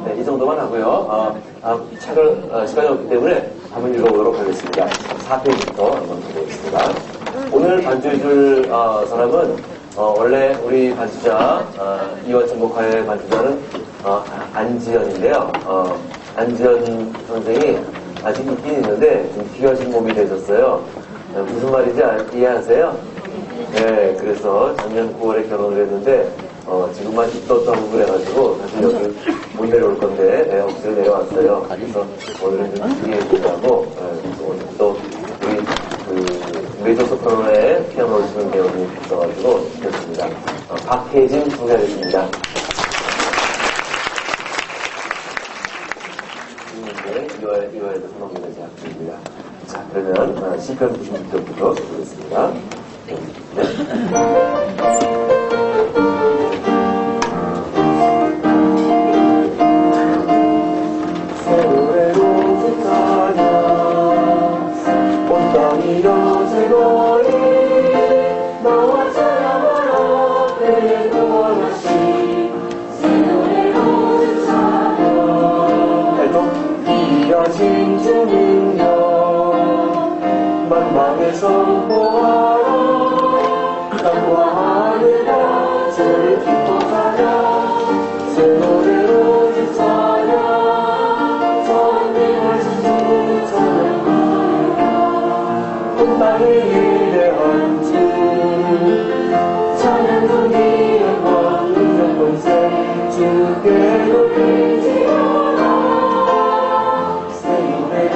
네, 이 정도만 하고요. 시간이 없기 때문에 한번 읽어보도록 하겠습니다. 4페이지부터 한번 보겠습니다. 오늘 반주해줄 사람은 원래 우리 반주자 이화천곡화의 반주자는 안지연인데요. 안지연 선생이 아직 있긴 있는데 좀 귀하신 몸이 되셨어요. 무슨 말인지 이해하세요? 네, 그래서 작년 9월에 결혼을 했는데 지금만 입덧하고 그래가지고 사실 여기 못 내려올 건데 억지로 내려왔어요. 그래서 오늘은 좀 이해해주려고 그래서 오늘 또 우리 메조 소프라노의 피아노를 치는 배우님이 있어가지고 시켰습니다. 박혜진 소개하겠습니다. 이화에도 선언되는 제작입니다. 자, 그러면 시편 96쪽부터 보겠습니다. 네. 선포하라 땅과 하늘과 주를 기뻐하라 새 노래로 주차하라 전능하신 주 찬양하라 온 땅의 위대한 주 찬양도 위엄과 능력 권세 주께 높이지어라 새 노래로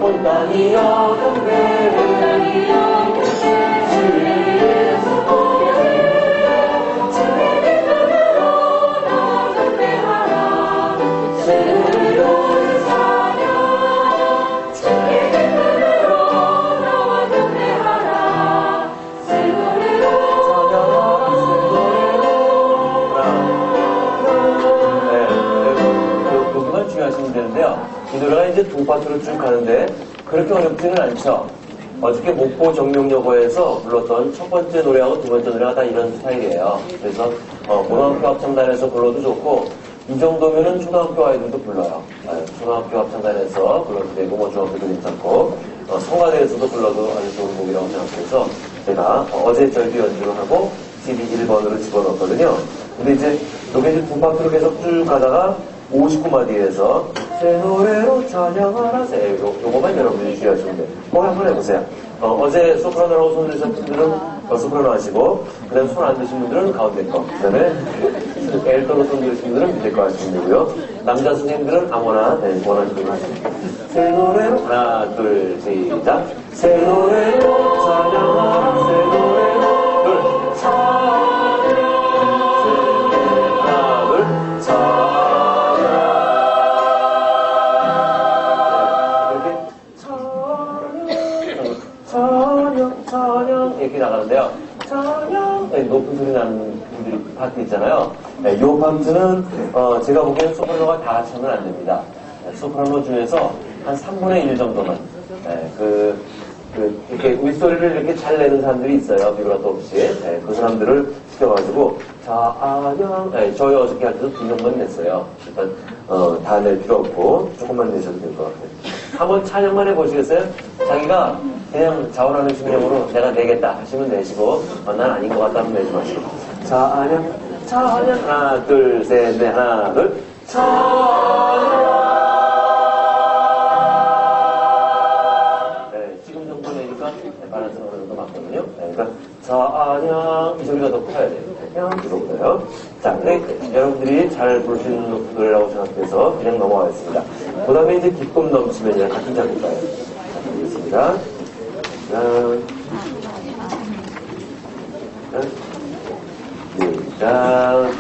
온 땅이여 경배해 주의 선포하라 주의 이름으로 나와 경배하라 새 노래로 찬양 주의 이름으로 나와 경배하라 새 노래로 그 부분만 중요하시면 되는데요. 이 노래가 이제 두 파트로 쭉 가는데 그렇게 어렵지는 않죠. 어저께 목포 정명여고에서 불렀던 첫 번째 노래하고 두 번째 노래가 다 이런 스타일이에요. 그래서 고등학교 합창단에서 불러도 좋고 이 정도면은 초등학교 아이들도 불러요. 초등학교 합창단에서 불러도 되고 뭐 중학교도 괜찮고 성가대에서도 불러도 아주 좋은 곡이라고 생각해서 제가 어제 절규 연주를 하고 CD 1번으로 집어넣었거든요. 근데 이제 이게 이제 두 파트로 계속 쭉 가다가 59마디에서 새 노래로 찬양하라 요거만 여러분들이 주의하시면 돼요. 꼭 한번 해보세요. 어제 소프라노라고 손 드신 분들은 소프라노 하시고 그 다음에 손 안 드신 분들은 가운데 거 그 다음에 엘도로 손 드신 분들은 밑에 거 하시면 되고요. 남자 선생님들은 아무나 원하는 대로 하시면 돼요. 새 노래로 하나 둘 시작 새 노래로 찬양하라 새 노래로 둘 찬양 찬양 이렇게 나가는데요. 찬양 높은 소리 나는 분들이 파트 있잖아요. 이 파트는 제가 보기에는 소프라노가 다 하시면 안 됩니다. 소프라노 중에서 한 3분의 1 정도만 이렇게 윗소리를 이렇게 잘 내는 사람들이 있어요. 비브라토 없이. 그 사람들을 시켜가지고 찬양 저희 어저께 할 때도 2명만 냈어요. 일단 다 낼 필요 없고 조금만 내셔도 될 것 같아요. 한번 찬양만 해보시겠어요? 자기가 그냥 자원하는 심령으로 내가 내겠다 하시면 내시고 난 아닌 것 같다면 내지 마시고 찬양 하나 둘 셋 넷 하나 둘 찬양 지금 정도 내니까 바란스 어느 정도 맞거든요. 그러니까 찬양 이 소리가 더 커야 돼요. 그냥 들어보세요. 자, 여러분들이 잘 부를 수 있는 노래라고 생각해서 그냥 넘어가겠습니다. 그 다음에 이제 기쁨 넘치면이랑 같은 작곡가예요. 자, 보겠습니다. 자, 자,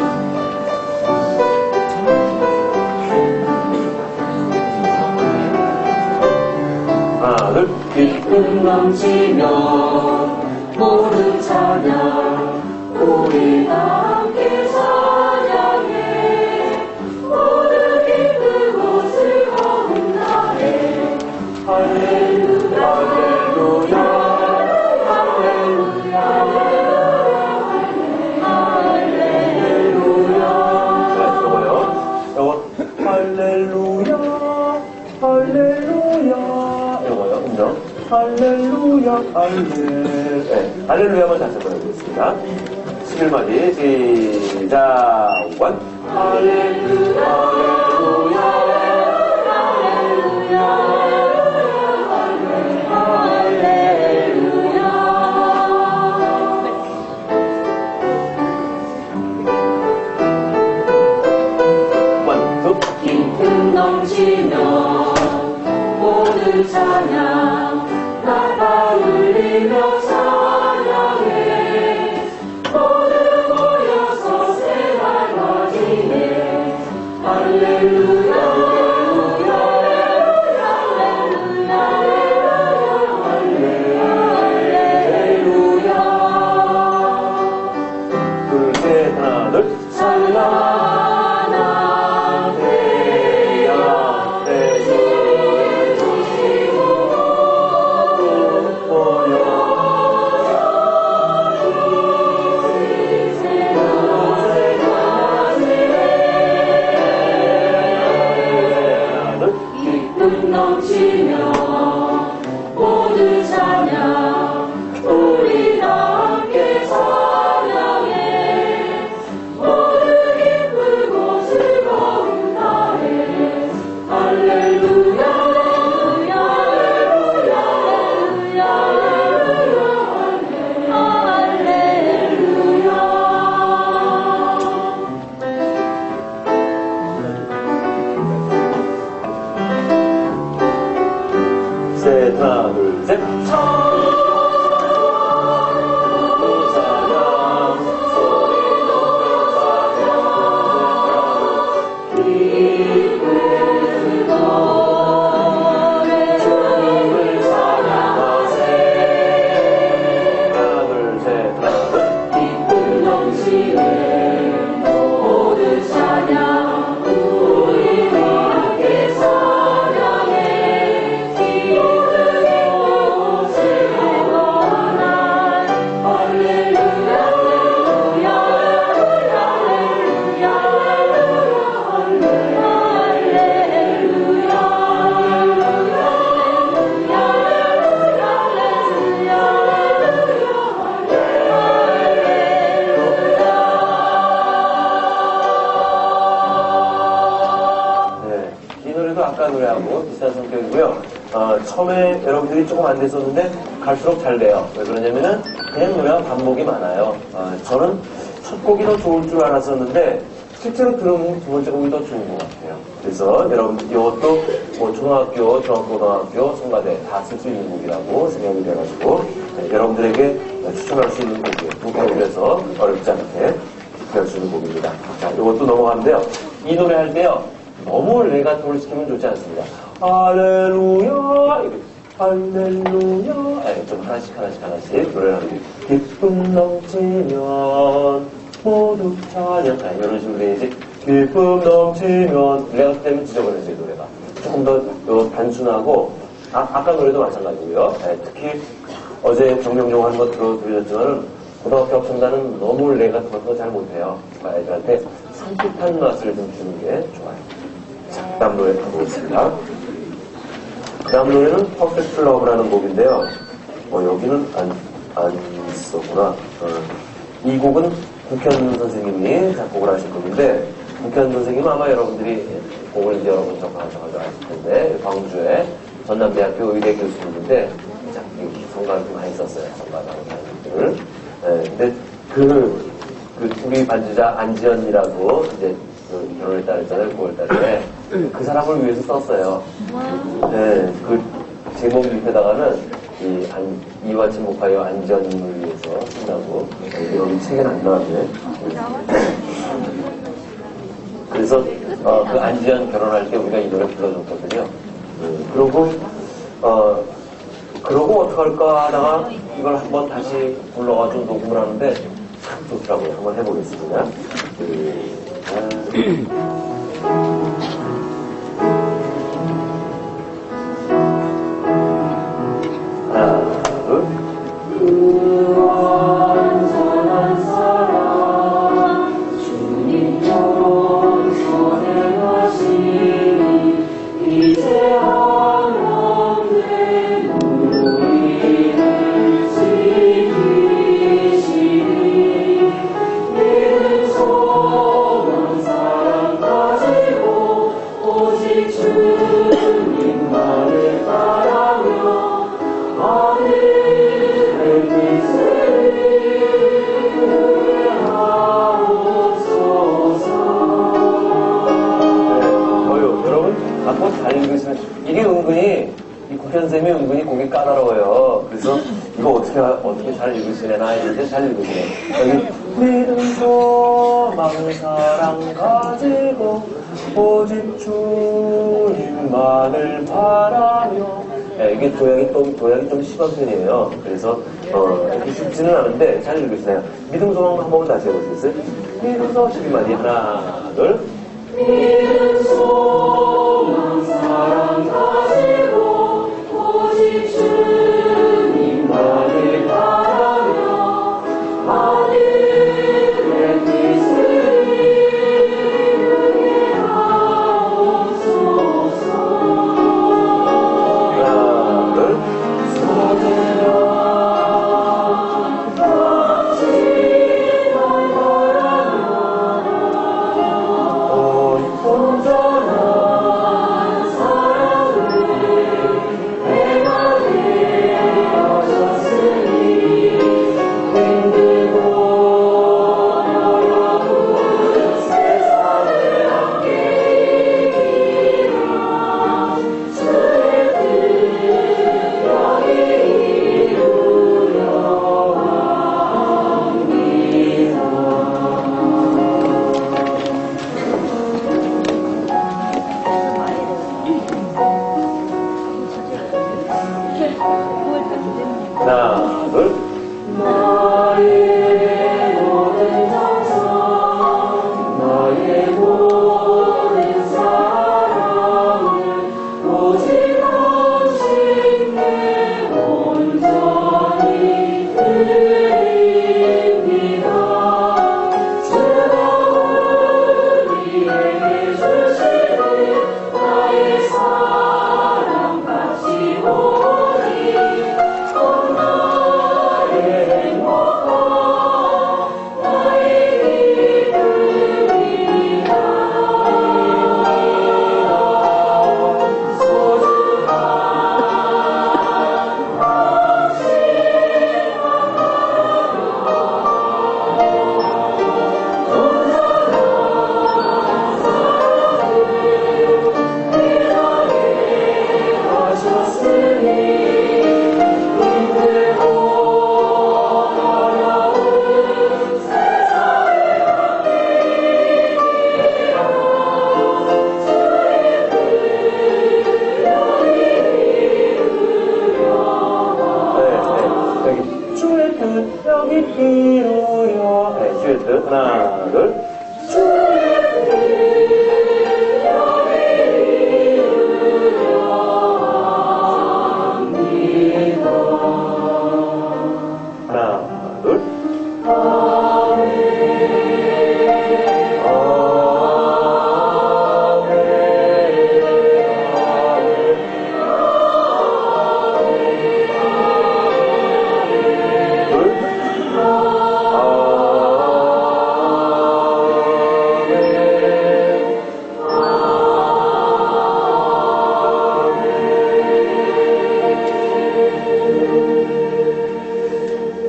하나, 둘, 기쁨 넘치며 모든 찬양 우리가 함께 찬양해 모든 기쁘고 즐거운 날에 할렐루야 할렐루야 할렐루야 할렐루야 자, 요거요. 요거, 할렐루야, 할렐루야. 요거요, 음정. 할렐루야, 할렐. 네, 할렐루야만 다시 한번 해보겠습니다. 11마디, 시작. 원. 할렐루야 할렐루야 할렐루야 원, 투. 기쁨 넘치며 모든 찬양 나가 울리며 찬양해 모두 모여서 새날맞이해 할렐루야 할렐루야 할렐루야 할렐루야 둘, 셋, 하나, 둘. 찬란한 태양 셋, 주시고 모여. 하나, 둘. 기쁨 넘치며 모두 찬양 우리 다 함께 찬양해 모두 기쁘고 즐거운 날에 할렐루야 할렐루야 할렐루야 할렐루야 할렐루야 셋, 하나, 둘, 셋. 주님을 찬양하세 하나, 둘, 셋, 하나, 둘. 기쁨 넘치네 모두 찬양 우리와 함께 찬양해 기쁘고 즐거운 날 할렐루야 할렐루야 할렐루야 네, 이 노래도 아까 노래하고 비슷한 성격이고요. 처음에 여러분들이 조금 안 됐었는데 갈수록 잘 돼요. 왜 그러냐면은 그냥 노래가 반복이 많아요. 저는 첫 곡이 더 좋을 줄 알았었는데 실제로 들으면 두 번째 곡이 더 좋은 것 같아요. 그래서 여러분 이것도 뭐 초등학교, 중학고등학교, 성가대 다 쓸 수 있는 곡이라고 생각이 돼가지고 여러분들에게 추천할 수 있는 곡이에요. 북곡이라서 어렵지 않게 배울 수 있는 곡입니다. 자, 이것도 넘어가는데요. 이 노래 할 때요. 너무 레가토를 시키면 좋지 않습니다. 할렐루야 이렇게 할렐루야 좀 하나씩 노래를 하면 기쁨 넘치면 모두 찬양 이런 식으로 해야지. 기쁨 넘치면 레가토 때문에 지저분해져요 노래가. 조금 더 단순하고 아까 노래도 마찬가지고요. 특히 어제 정명용 하는 거 들으셨지만은 고등학교 합창단은 너무 레가토가 잘 못해요. 애들한테 산뜻한 맛을 좀 주는 게 좋아요. 자, 다음 노래 가보겠습니다. 다음 노래는 퍼펙트 러브라는 곡인데요. 여기는 안 썼구나. 이 곡은 국현 선생님이 작곡을 하신 곡인데, 국현 선생님은 아마 여러분들이 곡을 이제 여러 번 접하셔가지고 아실 텐데, 광주의 전남대학교 의대 교수님인데, 성가를 좀 많이 썼어요. 성가라는 사람들을. 근데 우리 반주자 안지연이라고 이제 결혼했다 그랬잖아요. 9월달에. 그 사람을 위해서 썼어요. 네, 그 제목 밑에다가는 이와 침묵하여 안전을 위해서 쓴다고. 여기 책엔 안 나왔네. 그래서 그 안지연 결혼할 때 우리가 이 노래 불러줬거든요. 그러고 어떡할까 하다가 이걸 한번 다시 불러가지고 녹음을 하는데 참 좋더라고요. 한번 해보겠습니다. 하나, 둘. 그 완전한 사랑 주님처럼 선행하시니 이제 한없는 우리를 지키시니 믿음 소망 사랑 가지고 오직 주님만을 바라며 하늘의 뜻을 하옵소서. 여러분, 한번 잘 읽으시면, 이게 은근히, 이 고현쌤이 은근히 곡이 까다로워요. 그래서 이거 어떻게 잘 읽으시려나 했는데 잘 읽으시네. 여기, 믿음, 소망, 사랑 가지고, 오직 주님만을 바라며. 이게 도약이 좀 심한 편이에요. 그래서, 이렇게 쉽지는 않은데 잘 읽으시나요? 믿음, 소망 한 번 다시 해보시겠어요? 믿음, 소망 12마디. 하나, 둘. 믿음 소망 사랑 가지고 오직 주님만을 바라며 하늘의 뜻을 이루게 하옵소서. 하나, 둘. 소중한 박지만 바라며 온전한 사랑을 내 맘에 하셨으니 힘들고 어려운 세상을 함께 이기라 주의 뜻 여기 이루려 합니다. 하나, 둘. 나의 모든 정성 나의 모든 사랑을 오직 당신께 온전히 드립니다. 주가 우리에게 주시는 나의 사랑 값이 오니 온 나의 행복과 나의 기쁨이다. 소중한 하셨으니 힘들고 어려운 세상을 함께 이기라 주의 뜻 여기 이루려 네, 주의 뜻. 하나, 둘. 주의 뜻 여기 이루려 합니다. 하나, 둘.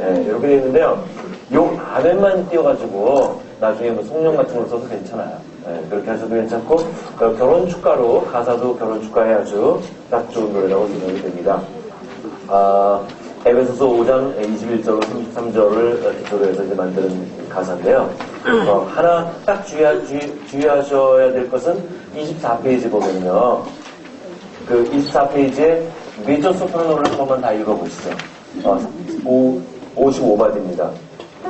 아멘. 이렇게 되어 있는데요. 요 아멘만 띄워가지고 나중에 뭐 송령 같은 걸 써도 괜찮아요. 그렇게 하셔도 괜찮고 결혼 축가로 가사도 결혼 축가에 아주 딱 좋은 노래라고 생각이 됩니다. 에베소서 5장 21절로 33절을 기초로 해서 이제 만드는 가사인데요. 하나 딱 주의하셔야 될 것은 24페이지 보면요. 그 24페이지에 메이저 소프라노를 한번만 다 읽어보시죠. 55마디입니다.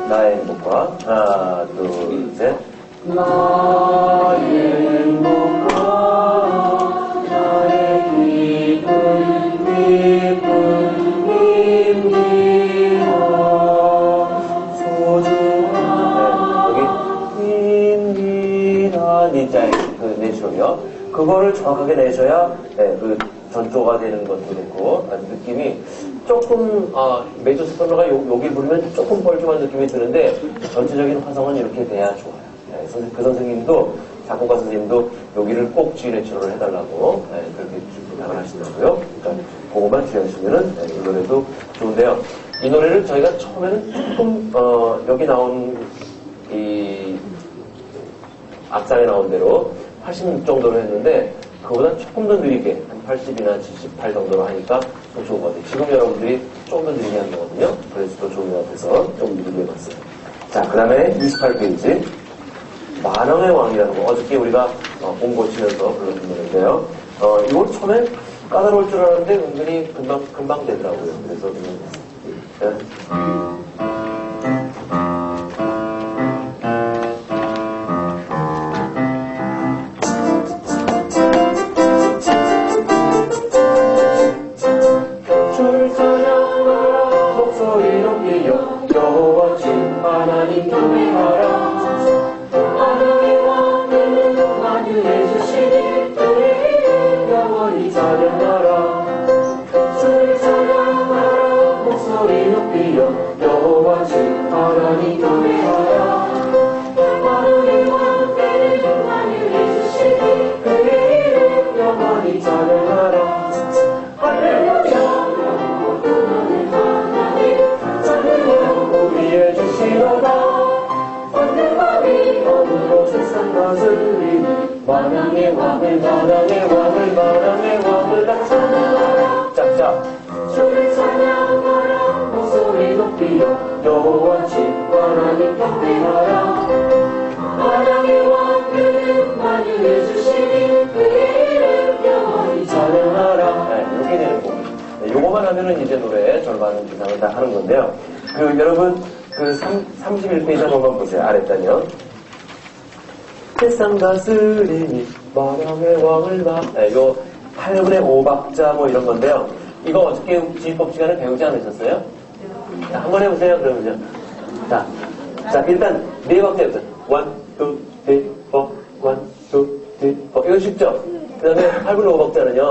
나의 행복과 하나, 둘, 셋. 나의 행복과 나의 기쁨이니라 소중한 힘이라 니자의 그 내셔요. 그거를 정확하게 내셔야 그 전조가 되는 것도 그렇고 느낌이 조금 메이저 스포너가 여기 부르면 조금 뻘쭘한 느낌이 드는데 전체적인 화성은 이렇게 돼야 좋아요. 그 선생님도 작곡가 선생님도 여기를 꼭 G 내추럴을 해달라고 그렇게 부탁을 하시더라고요. 그러니까 그거만 주의하시면은 이 노래도 좋은데요. 이 노래를 저희가 처음에는 조금 여기 나온 이 악상에 나온 대로 86 정도로 했는데 그거보다 조금 더 느리게 한 80이나 78 정도로 하니까 더 좋은 것 같아요. 지금 여러분들이 조금 더 느리게 하는 거거든요. 그래서 더 좋은 것 같아서 좀 느리게 해봤어요. 자, 그 다음에 28페이지 만왕의 왕이라는 거 어저께 우리가 본 고치면서 불러준 노래인데요. 이걸 처음에 까다로울 줄 알았는데 은근히 금방 되더라고요. 그래서 그냥 주를 찬양하라 목소리 높이여 여호와 주 하나님 경배하라 하나님의 왕은 만유해 주시니 그의 이름 영원히 찬양하라 주를 찬양하라 목소리 높이여 여호와 주 하나님 경배하라 하나님의 왕은 만유해 주시니 그의 이름 영원히 찬양하라 할렐루야 우리의 주시로다 언제까지 어느로 세상 다스리니 만왕의 왕을 만왕의 왕을 만왕의 왕을 다 찬양하라 짝짝 주를 찬양하라 목소리 높이여 여호와 주 하나님 경배하라 만왕의 왕은 만유해 주시니 그의 이름 영원히 찬양하라 이렇게 되는 곡. 요거만 하면은 이제 노래 절반 이상을 다 하는 건데요. 여러분, 31페이지 한 번만 보세요. 아랫단이요. 세상 다스리니 만왕의 왕을 요 8분의 5박자 뭐 이런 건데요. 이거 어떻게 지휘법 시간에 배우지 않으셨어요? 자, 한번 해보세요. 그러면요. 자, 일단 네 박자부터 1, 2, 3, 4, 1, 2, 3, 4. 이거 쉽죠? 그 다음에 8분의 5박자는요.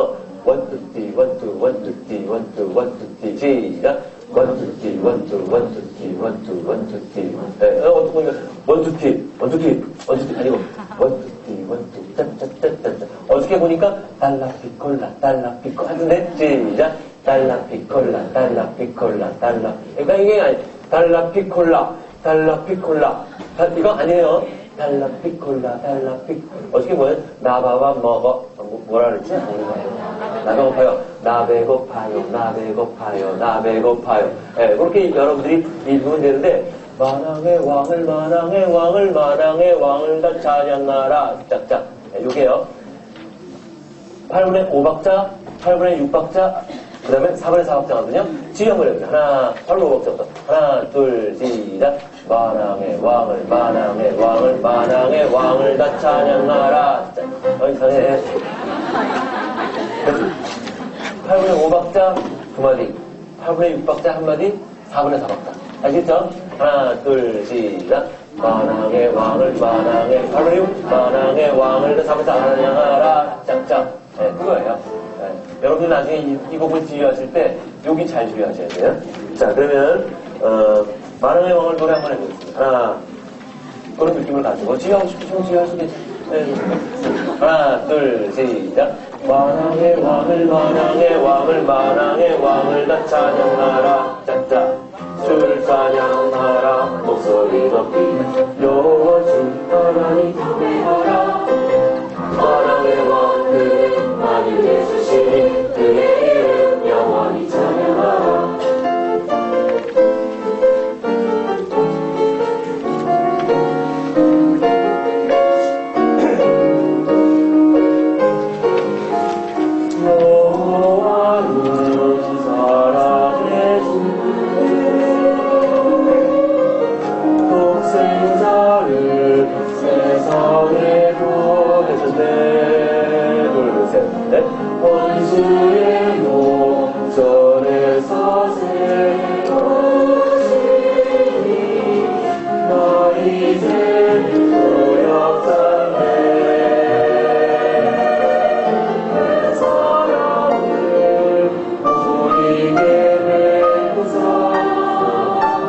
1, 2, 3, 1, 2, 1, 2, 3, 1, 2, 1, 2, 3, 시작. 1, 2, 3, 1, 2, 1, 2, 1, 2, 1, 2, 1, 2, 3. 어떻게 보면 1, 2, 3, 아니고 1, 2, 3, 1, 2, 짠짠짠짠짠. 어떻게 보니까 달라피콜라 하는데 시작. 달라피콜라. 그러니까 이게 아니 달라피콜라. 이거 아니에요. 달라피콜라. 어떻게 보면 나봐봐 먹어. 뭐라 그랬지? 나 배고파요. 나 배고파요. 그렇게 여러분들이 읽으면 되는데 만왕의 왕을 다 찬양하라. 짝짝. 요게요. 8분의 5박자, 8분의 6박자, 그 다음에 4분의 4박자거든요. 지휘 한번 해보세요. 하나, 8분의 5박자부터. 하나, 둘, 시작. 만왕의 왕을 다 찬양하라. 이상해. 8분의 5박자 2마디, 8분의 6박자 1마디, 4분의 4박자. 알겠죠? 하나, 둘, 시작. 만왕의 왕을 8분의 6, 만왕의 왕을 다 4분의 4 찬양하라. 짝짝. 그거예요. 여러분 나중에 이 곡을 지휘하실 때 여기 잘 지휘하셔야 돼요. 자, 그러면 만왕의 왕을 노래 한번 해보겠습니다. 하나, 그런 느낌을 가지고 지휘하고 싶으시면 지휘하시겠죠. 하나, 둘, 시작. 만왕의 왕을 다 찬양하라. 짝짝. 주를 찬양하라. 목소리 높이 여호와 주 하나님 경배하라. 만왕의 왕 그는 만유해 주시니 그의 이름 영원히 찬양하라.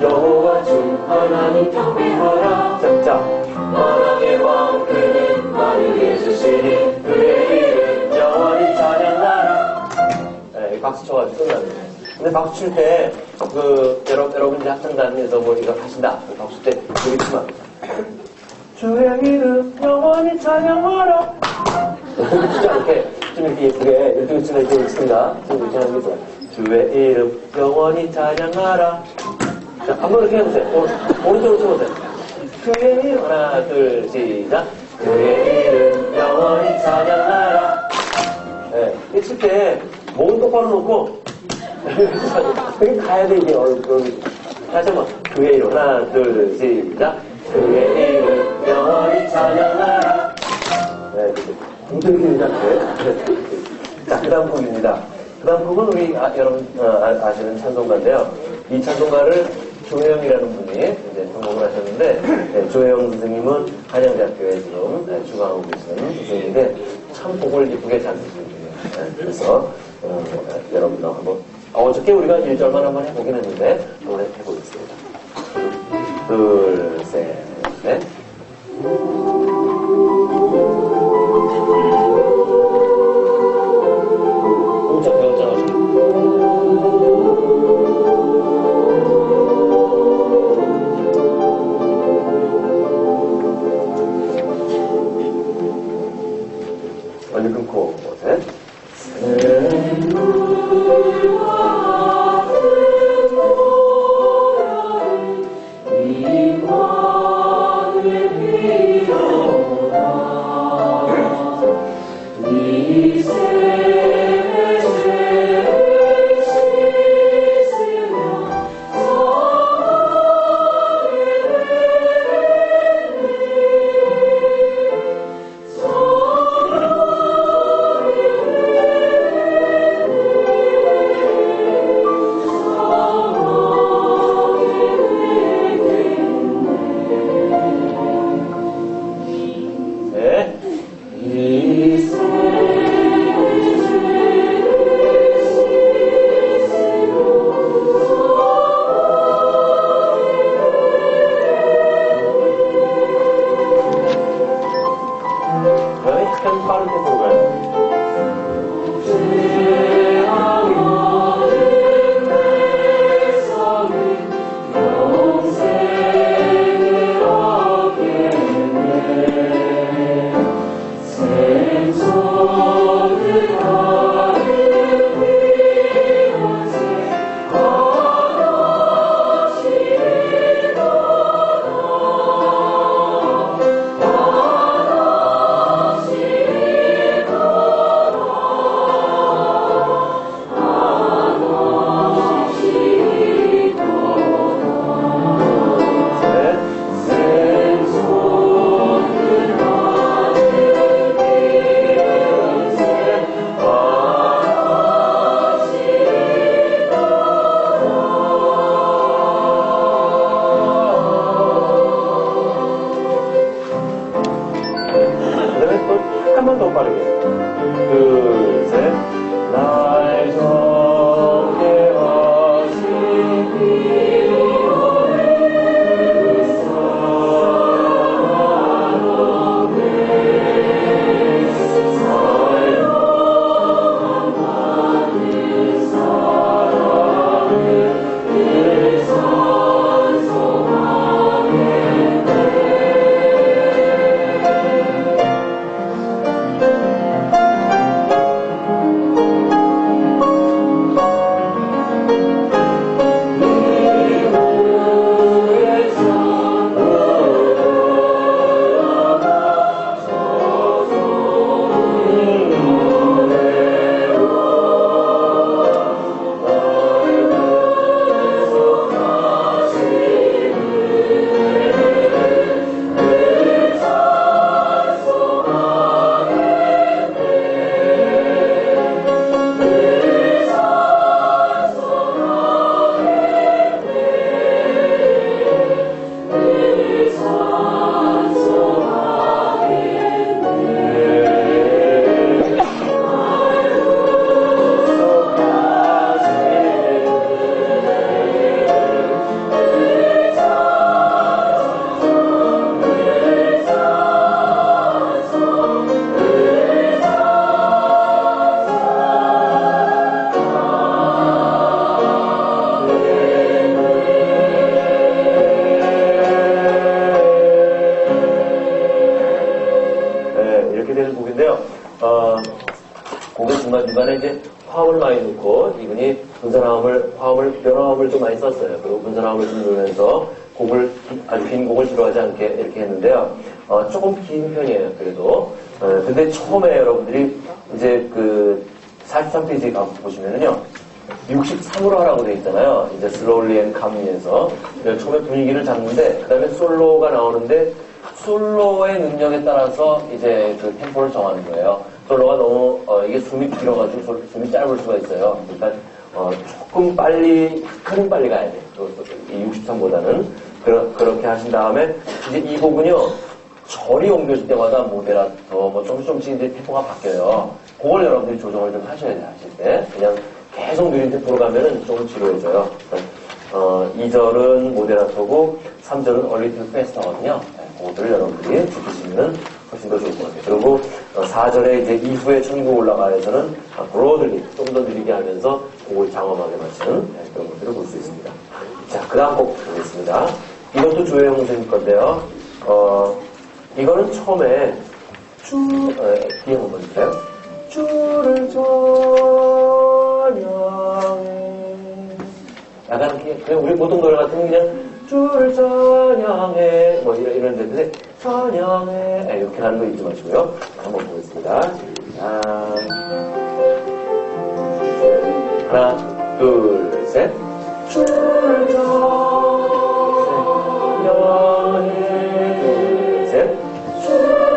여호와 주 하나님 경배하라. 자, 만왕의 왕 그는 만유에 주시니 그의 이름 영원히 찬양하라. 네, 박수 쳐가지고 끝납니다. 근데 박수 칠 때, 여러분 이제 합창단에서 뭐 이거 하신다. 박수 때, 여기 치면, 주의 이름 영원히 찬양하라. 진짜 이렇게, 좀 이렇게 예쁘게, 이렇게 치면 이렇게 있습니다. 지금 이렇게 하는 게 좋아요. 주의 이름 영원히 찬양하라. 자, 한번 이렇게 해보세요. 오른쪽으로 쳐보세요. 그의 이름, 하나, 둘, 시작. 그의 이름 영원히 찬양하라. 네, 이칠 때, 몸 똑바로 놓고, 여기 가야 돼, 이게 얼굴. 다시 한 번. 그의 이름, 하나, 둘, 시작. 그의 이름 영원히 찬양하라. 네, 굉장히 괜찮은데. 자, 그 다음 곡입니다. 그 다음 곡은 우리, 여러분, 아시는 찬송가인데요. 이 찬송가를 조혜영이라는 분이 이제 등록을 하셨는데, 네, 조혜영 선생님은 한양대학교에 지금 주강하고 계시는 선생님인데, 참 곡을 예쁘게 잘 쓰시는 분이에요. 네, 그래서, 여러분도 한번, 어저께 우리가 1절만 한번 해보긴 했는데, 오늘 해보겠습니다. 둘, 셋, 넷. 공짜 배웠잖아. 완전 끊고, 셋. 곡의 중간중간에 이제 화음을 많이 넣고 이분이 분산화음을 변화음을 좀 많이 썼어요. 그리고 분산화음을 좀 넣으면서 곡을 아주 긴 곡을 지루하지 않게 이렇게 했는데요. 조금 긴 편이에요. 그래도 근데 처음에 여러분들이 이제 그 43페이지 가서 보시면은요. 63으로 하라고 돼 있잖아요. 이제 슬로울리 앤 카미에서 처음에 분위기를 잡는데 그 다음에 솔로가 나오는데 솔로의 능력에 따라서 이제 그 템포를 정하는 거예요. 솔로가 너무 이게 숨이 길어가지고 숨이 짧을 수가 있어요. 그러니까 조금 빨리 큰 빨리 가야 돼. 이 63보다는 그렇게 하신 다음에 이제 이 곡은요 절이 옮겨질 때마다 모데라터 뭐 조금씩 이제 템포가 바뀌어요. 그걸 여러분들이 조정을 좀 하셔야 돼요. 하실 때 그냥 계속 느린 템포로 가면은 조금 지루해져요. 2절은 모데라토고 3절은 얼리틀 페스터거든요. 그것들을 여러분들이 지키시면 훨씬 더 좋을 것 같아요. 그리고 4절에 이제 이후에 천국 올라가에서는 브로들리 좀 더 느리게 하면서 그걸 장엄하게 마치는 그런 것들을 볼 수 있습니다. 자, 그 다음 곡 보겠습니다. 이것도 조혜영 선생님 건데요. 이거는 처음에 뒤에 한번 볼까요? 주를 찬양해. 약간 그냥 우리 보통 노래 같으면 그냥 주를 찬양해 뭐 이런 데인데 찬양해 이렇게 하는 거 잊지 마시고요. 한번 보겠습니다. 하나 둘 셋 주를 찬양해 둘 셋 주를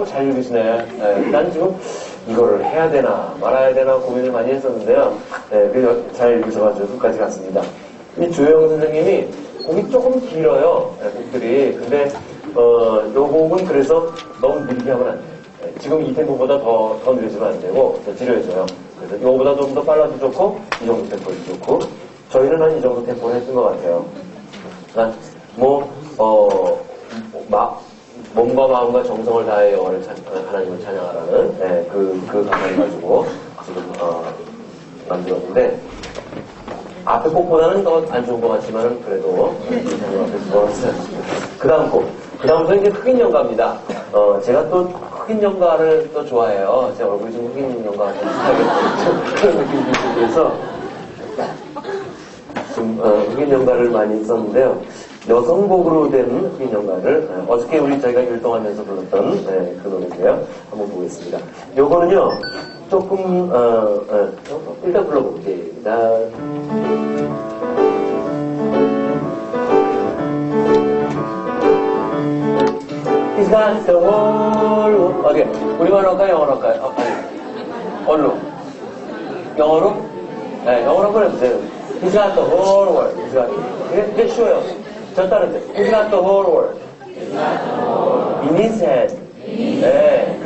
잘 읽으시네. 네, 난 지금 이거를 해야 되나 말아야 되나 고민을 많이 했었는데요. 네, 그래서 잘 읽으셔가지고 끝까지 갔습니다. 이 조영 선생님이 곡이 조금 길어요. 네, 곡들이. 근데 요 곡은 그래서 너무 느리게 하면 안 돼요. 네, 지금 이 템포보다 더 느려지면 안 되고 더 지려져요. 그래서 이거보다 좀 더 빨라도 좋고 이 정도 템포도 좋고 저희는 한 이 정도 템포를 했던 것 같아요. 그러니까 몸과 마음과 정성을 다해 영화를 하나님을 찬양하라는 네, 그 가사를 가지고 지금 만들었는데 앞에 곡보다는 더 안 좋은 것 같지만 그래도 찬양 앞에 좋았어요. 그 다음 곡. 그 다음부터 이제 흑인 연가입니다. 제가 또 흑인 연가를 또 좋아해요. 제 얼굴이 좀 흑인 연가 비슷하게 그런 느낌이 들고 그래서 좀 흑인 연가를 많이 썼는데요. 여성곡으로 된 흑인 연가를 어저께 저희가 율동하면서 불렀던 그 노래인데요. 한번 보겠습니다. 요거는요 조금 일단 불러볼게요. He's got the whole world. 어떻게? 우리말로 할까요? 영어로 할까요? 아니. 얼로? 영어로? 네, 영어로 한번 해보세요. He's got the whole world. He's got. 이게 쉬워요. 저 따르세요. He's got the whole world. In his hand. 네,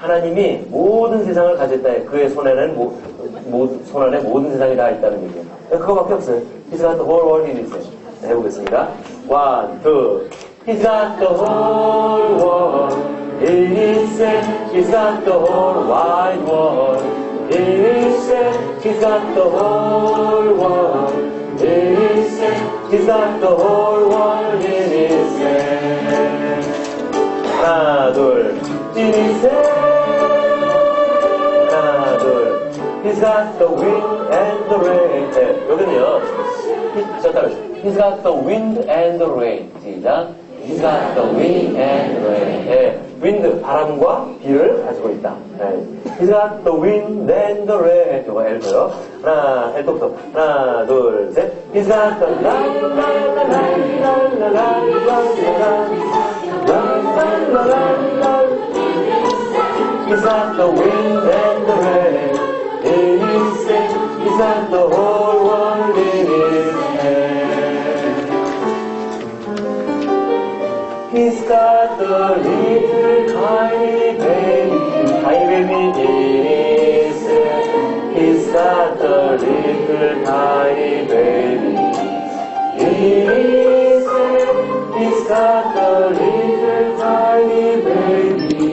하나님이 모든 세상을 가졌다. 그의 손안에 모든 세상이 다 있다는 얘기예요. 그거밖에 없어요. He's got the whole world in his hand. 네, 해보겠습니다. 1, 2. He's got the whole world in his hand. He's got the whole wide world in his hand. He's got the whole world in his hand. He's got the whole world in his hand. 하나, 둘, in his hand. 하나, 둘. He's got the wind and the rain. 네, 여기는요. He's got the wind and the rain. 시작. He's got the wind and the rain. 네, wind, 바람과 비를 가지고 있다. 네. He's got the wind and the rain. 이거 L도요. 하나, L부터. 하나, 둘, 셋. He's got the la la la la la la la la la la. He's got the wind and the rain. He's got the whole world in his hand. He's got the little tiny baby in his hand. He's got the little tiny baby in his hand. He's got the little tiny baby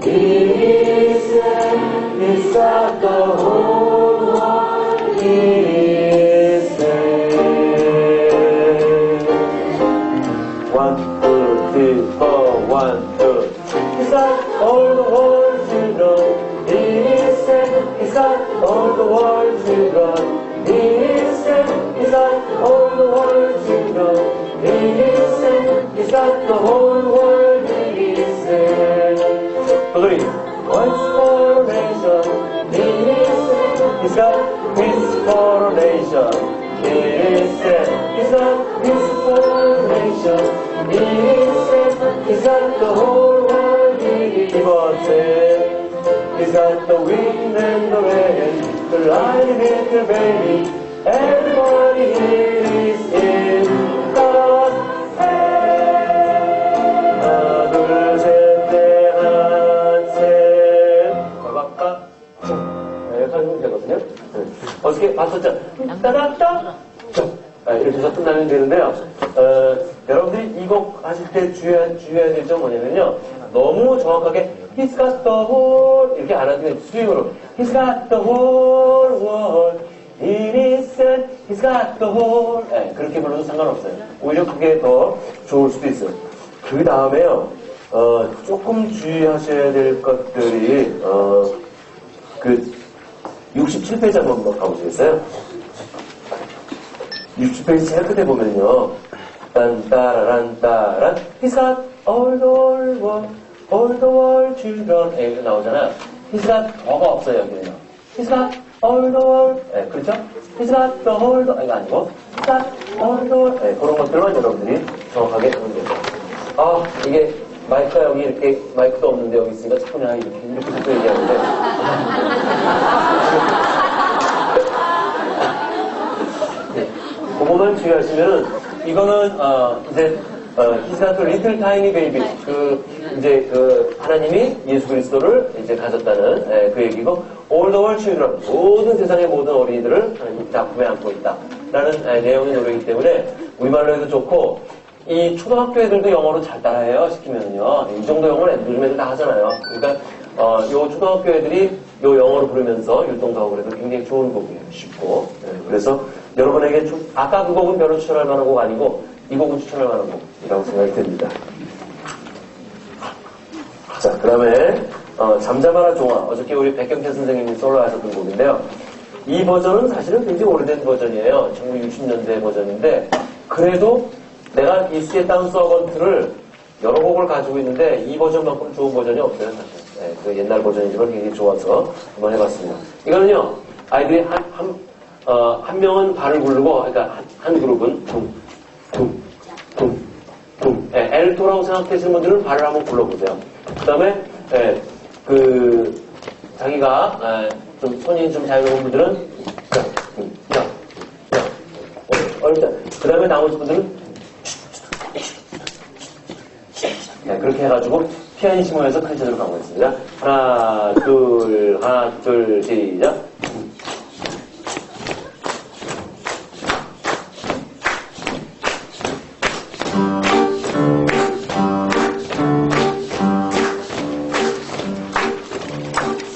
in his hand. He's got the whole world in his hand. 1, 2, 3, 4, 1, 2. He's got all the world to know in his hand. He's got all the world to run in his hand. He's got all the world to know in his hand. He's got the whole world in his hand. 3. Once for a nation in his hand. He's got peace for a nation in his hand. He's got peace for a nation in his hand. He's got the whole world in his hand. He's got the wind and the rain, the light and the baby. Everybody here is in God's hand. 하나, 둘, 셋, 넷, 하나, 셋. 빠바빠. 이렇게 하면 되거든요. 어떻게 봤었죠? 따라따. 이렇게 해서 끝나면 되는데요. 여러분들이 이 곡 하실 때 주의해야 될 점 뭐냐면요. 너무 정확하게 He's got the whole 이렇게 안 하시면 스윙으로 He's got the whole world in his hand. He's got the whole 그렇게 불러도 상관없어요. 오히려 그게 더 좋을 수도 있어요. 그 다음에요. 조금 주의하셔야 될 것들이 그 67페이지 한번 가보시겠어요? 60페이지 제일 끝에 보면요. 딴따라란따란 He's got all the world children 이렇게 나오잖아요. He's got 더가 없어요 여기는요. He's got all the world 그렇죠? He's got the whole 이거 아니고 He's got all the world 그런 것들만 여러분들이 정확하게 하면 됩니다. 이게 마이크가 여기 이렇게, 마이크도 없는데 여기 있으니까 자꾸 그냥 이렇게 자꾸 얘기하는데. 네. 그거만 주의하시면은, 이거는, He's not a little tiny baby. 하나님이 예수 그리스도를 이제 가졌다는, 그 얘기고, all the world children. 모든 세상의 모든 어린이들을 하나님 작품에 안고 있다. 라는 내용의 노래이기 때문에, 우리말로 해도 좋고, 이 초등학교 애들도 영어로 잘 따라해요, 시키면은요. 이 정도 영어는 요즘 애들 다 하잖아요. 그러니까, 요 초등학교 애들이 요 영어로 부르면서 율동도 하고 그래도 굉장히 좋은 곡이에요. 쉽고. 그래서 여러분에게 아까 그 곡은 별로 추천할 만한 곡 아니고, 이 곡은 추천할 만한 곡이라고 생각이 듭니다. 자, 그 다음에, 잠잠하라 종아. 어저께 우리 백경태 선생님이 솔로 하셨던 곡인데요. 이 버전은 사실은 굉장히 오래된 버전이에요. 1960년대 버전인데, 그래도 내가 이 셋다운 서번트를 여러 곡을 가지고 있는데, 이 버전만큼 좋은 버전이 없어요, 사실. 네, 그 옛날 버전이지만 굉장히 좋아서 한번 해봤습니다. 이거는요, 아이들이 한 명은 발을 굴르고, 그러니까 한 그룹은 둥. 엘토라고 생각되시는 분들은 발을 한번 굴러보세요. 그 다음에, 자기가, 좀 손이 좀 자유로운 분들은, 어렵다. 그 다음에 나머지 분들은, 그렇게 해가지고, 피아니시모에서 칼제대로 가보겠습니다. 하나, 둘, 시작.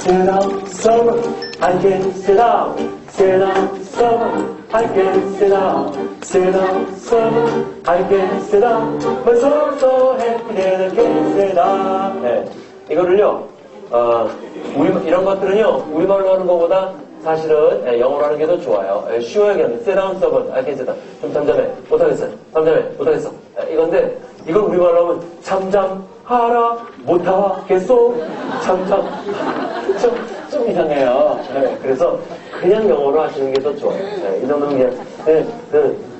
Sit down, summer, I can sit down. Sit down, summer, I can sit down. Sit down, summer, I can sit down. My soul's so happy that I can sit down. 네, 이거를요, 이런 것들은요, 우리말로 하는 것보다 사실은 영어로 하는 게 더 좋아요. 쉬워요, 그냥. Sit down, summer, I can sit down. 좀 잠잠해, 못하겠어. 이건데, 이걸 우리말로 하면 잠잠하라, 못하겠소, 좀 이상해요. 네, 그래서 그냥 영어로 하시는 게 더 좋아요. 네, 이 정도면 그냥,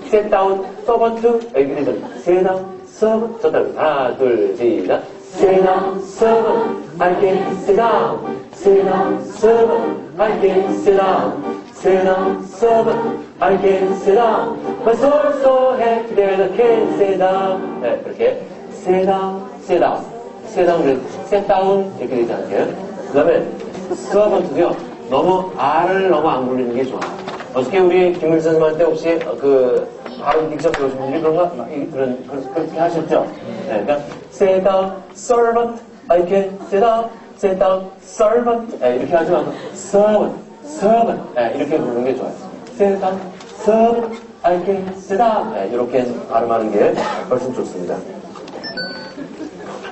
sit down, servant, 이렇게 되죠. sit down, servant, 저따로 하나, 둘, 시작. sit down, servant, I can sit down. sit down, servant, I can sit down. sit down, servant, I can sit down. My soul's so happy that I can sit down. 네, 그렇게 sit down, sit down. sit down 이렇게 되지 않게요. 그 다음에 servant도요, R을 너무 안 굴리는 게 좋아. 어저께 우리 김일 선생님한테 혹시 발음 딕션 배우신 분들이 그렇게 하셨죠? 네, 그러니까 sit down, servant, I can sit down. sit down, servant. 이렇게 하지 말고 servant. 이렇게 부르는 게 좋아요. sit down, servant, I can sit down. 이렇게 발음하는 게 훨씬 좋습니다.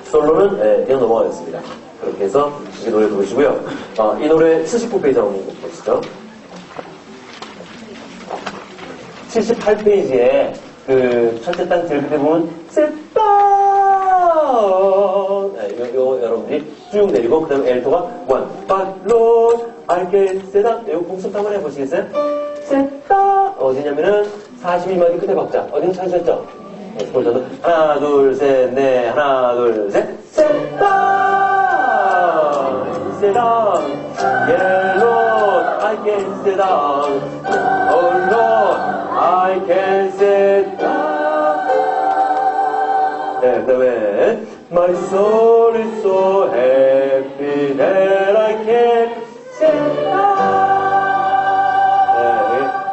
솔로는 그냥 넘어가겠습니다. 그렇게 해서 이 노래 부르시고요. 이 노래 79페이지 한번 보시죠. 78페이지에 첫째 땅 제일 끝에 보면 sit down. 이거 여러분들이 쭉 내리고 그 다음에 엘토가 one. But Lord, I can sit down. 이거 복습 한번 해보시겠어요? sit down. 어디냐면은 42마디 끝에 박자. 어디는 찾으셨죠? 저도 하나, 둘, 셋, 넷. 하나, 둘, 셋. sit down. sit down. Yeah, Lord, I can sit down. Oh, Lord, I can sit down. 네, 그 다음에 My soul is so happy that I can sit down. 네,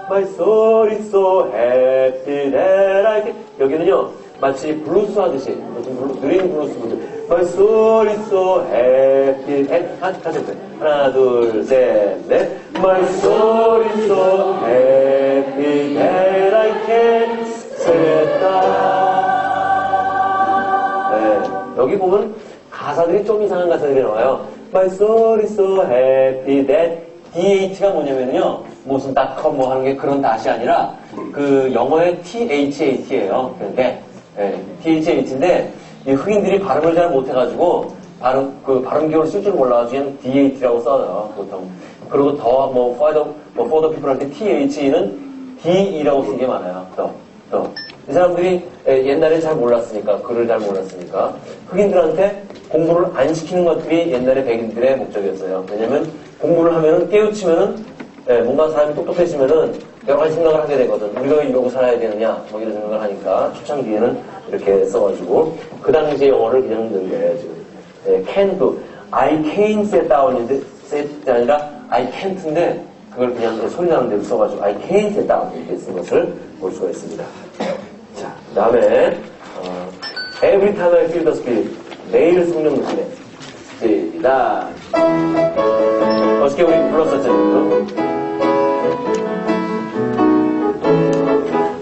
My soul is so happy that I can. 여기는요, 마치 블루스 하듯이, 느린 블루스 분들. My soul is so happy. 같이 해보세요. 하나, 둘, 셋, 넷. My soul is so happy that I can sit down. 네, 여기 보면 가사들이 좀 이상한 가사들이 나와요. My soul is so happy that DH가 뭐냐면요, 무슨 .com 뭐 하는 게 그런 닷이 아니라 그 영어의 THAT예요. 그런데 THAT인데 이 흑인들이 발음을 잘 못해가지고 발음 기호를 쓸 줄 몰라가지고 그냥 DH라고 써요 보통. 그리고 더 for the people 할 때 TH는 DE라고 쓴 게 많아요. 이 사람들이 옛날에 잘 몰랐으니까, 글을 잘 몰랐으니까, 흑인들한테 공부를 안 시키는 것들이 옛날에 백인들의 목적이었어요. 왜냐면 공부를 하면은, 깨우치면은, 뭔가 사람이 똑똑해지면은 여러 가지 생각을 하게 되거든. 우리가 왜 이러고 살아야 되느냐, 뭐 이런 생각을 하니까, 초창기에는 이렇게 써가지고, 그 당시에 영어를 그냥 넣은 거예요, 지금. can do. I can't sit down인데, set이 아니라 I can't인데, 그걸 그냥 소리 나는 대로 써가지고 I can't sit down 이렇게 쓴 것을 볼 수가 있습니다. 자, 그 다음에 Every time I feel the spirit. 매일 성령 느끼네. 시작. 어저께 우리 불렀었잖아요.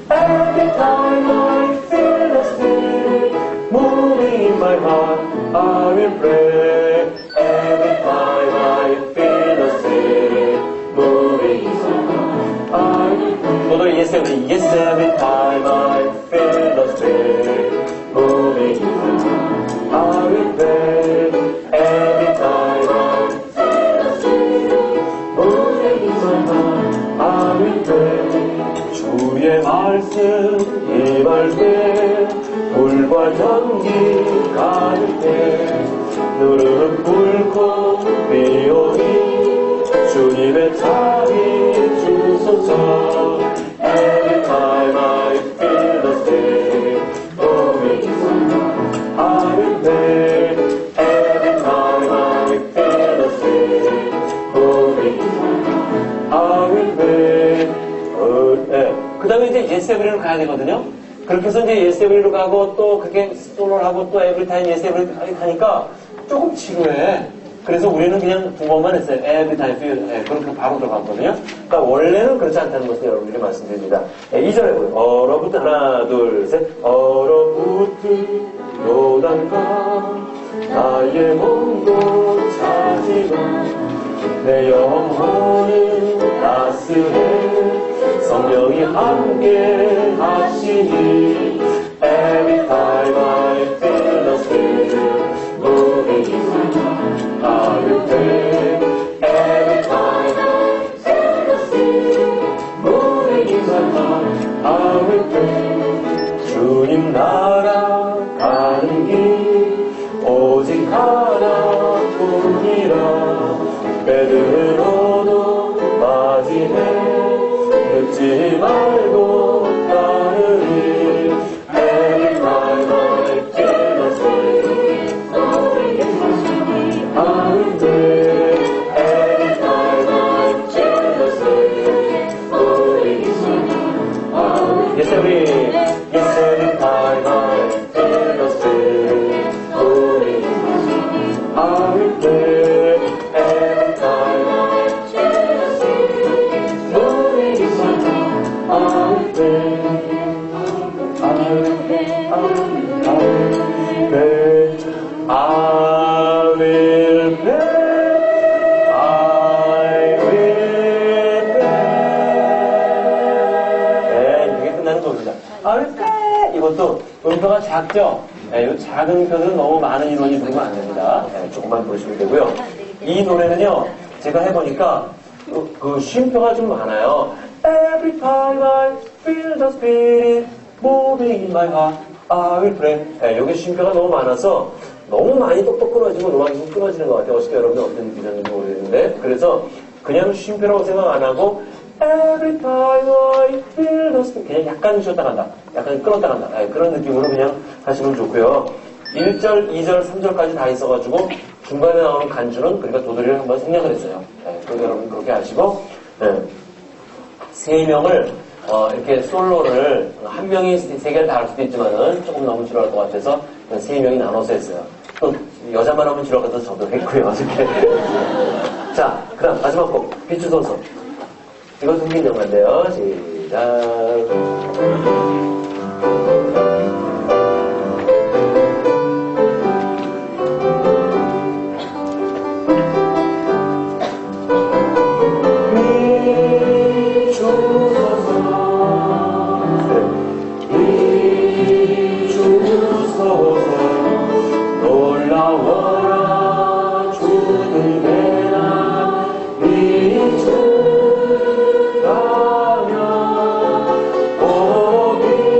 Every time I feel the spirit moving in my heart, I will pray. Every time I feel the spirit moving in my heart, I will pray. 너도 yes every time I feel the spirit moving in my heart, I will pray. Every time I feel the spirit moving in my heart, I will pray. 주의 말씀 임할 때 불과 전기 가득 때 무릎 꿇고 비오니 주님의 자비 주소서. Every time I feel the spirit moving in my heart, I will pray. Every time I feel the spirit moving in my heart, I will pray. 그 다음에 이제 예세브리로 가야 되거든요. 그렇게 해서 이제 예세브리로 가고 또 그렇게 솔로를 하고 또 에브리타임 예세브리 하니까 조금 지루해. 그래서 우리는 그냥 두 번만 했어요. 에브리타임 feel. 그렇게 바로 들어갔거든요. 그러니까 원래는 그렇지 않다는 것을 여러분들이 말씀드립니다. 2절에 보면 얼어붙은 하나 둘 셋 얼어붙은 요단강 나의 몸도 차지만 내 영혼은 따스해 성령이 함께 하시니 Every time I feel the spirit moving in my heart, I will pray. Every time I feel the spirit moving in my heart, I will pray. 주님 나라 가는 길 오직 하나뿐이라 베드로도 맞이해 늦지 말고 따르리. Every time I feel the spirit moving in my heart, I will pray. Every time I feel the spirit moving in my heart, I will pray. Yes, every time I feel the spirit moving in my heart, I will pray. Every time I feel the spirit moving in my heart, I will pray. I will pray. I will pray. I will pray. I will pray. 이게 끝나는 겁니다. I will pray. 이것도 음표가 작죠? 이 작은 음표들은 너무 많은 인원이 부르면 안 됩니다. 조금만 부르시면 되고요. 이 노래는요, 제가 해보니까 그 쉼표가 좀 많아요. Every time I feel the spirit moving in my heart, I will pray. 여기 쉼표가 너무 많아서 너무 많이 똑똑 끊어지고 음악이 끊어지는 것 같아요. 어저께 여러분이 어떤 느끼셨는지 모르겠는데. 그래서 그냥 쉼표라고 생각 안 하고 Every time I feel the spirit 그냥 약간 쉬었다 간다. 약간 끊었다 간다. 그런 느낌으로 그냥 하시면 좋고요. 1절, 2절, 3절까지 다 있어가지고 중간에 나오는 간주는 그러니까 도돌이를 한번 생략을 했어요. 그래서 여러분 그렇게 하시고 세 명을 이렇게 솔로를 한 명이 세 개를 다 할 수도 있지만은 조금 너무 지루할 것 같아서 세 명이 나눠서 했어요. 또 여자만 하면 지루할 것 같아서 저도 했고요. 어저께. 자, 그다음 마지막 곡 비추소서. 이거 숨긴 영화인데요. 시작. 놀라워라 주는 내나 믿으라면 오기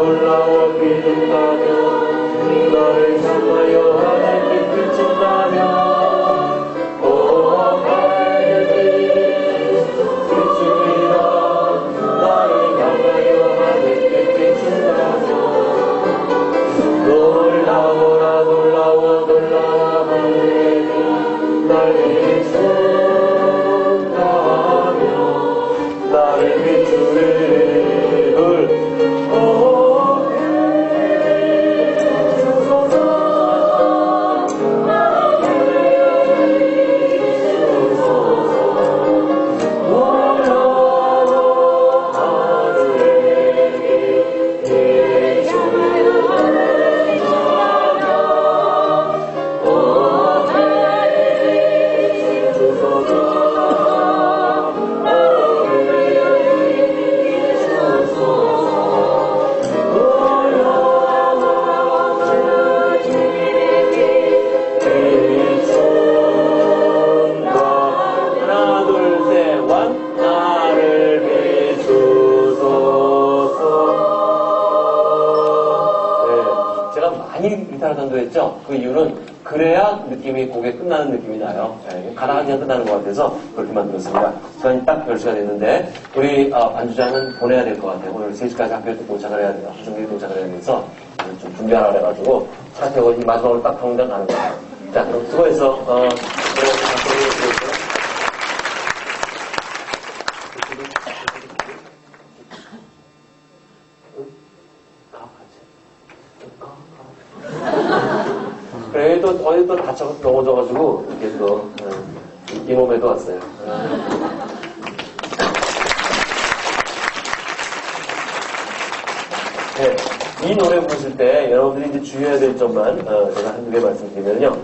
놀라워 비든다면 나를 향하여 하늘빛 비친다면 놀라워라 놀라워 놀라워 하늘의 날 비춘다며 나를 비추리를 주소서 놀라워 하늘의 기타를 선도했죠. 그 이유는 그래야 느낌이 곡에 끝나는 느낌이 나요. 네, 가다가 그냥 끝나는 것 같아서 그렇게 만들었습니다. 시간이 딱 10시가 됐는데 우리 반주자는 보내야 될 것 같아요. 오늘 3시까지 학교에 또 도착을 해야 돼요. 학생들이 도착을 해야 돼서 좀 준비하라 그래가지고 차 태우고 이 마지막으로 딱 당장 가는 거예요. 자, 그럼 수고해서 그래, 또, 어디 또 다쳐 넘어져가지고, 이렇게 또, 이 몸에도 왔어요. 네, 이 노래 부르실 때, 여러분들이 이제 주의해야 될 점만, 제가 한두 개 말씀드리면요.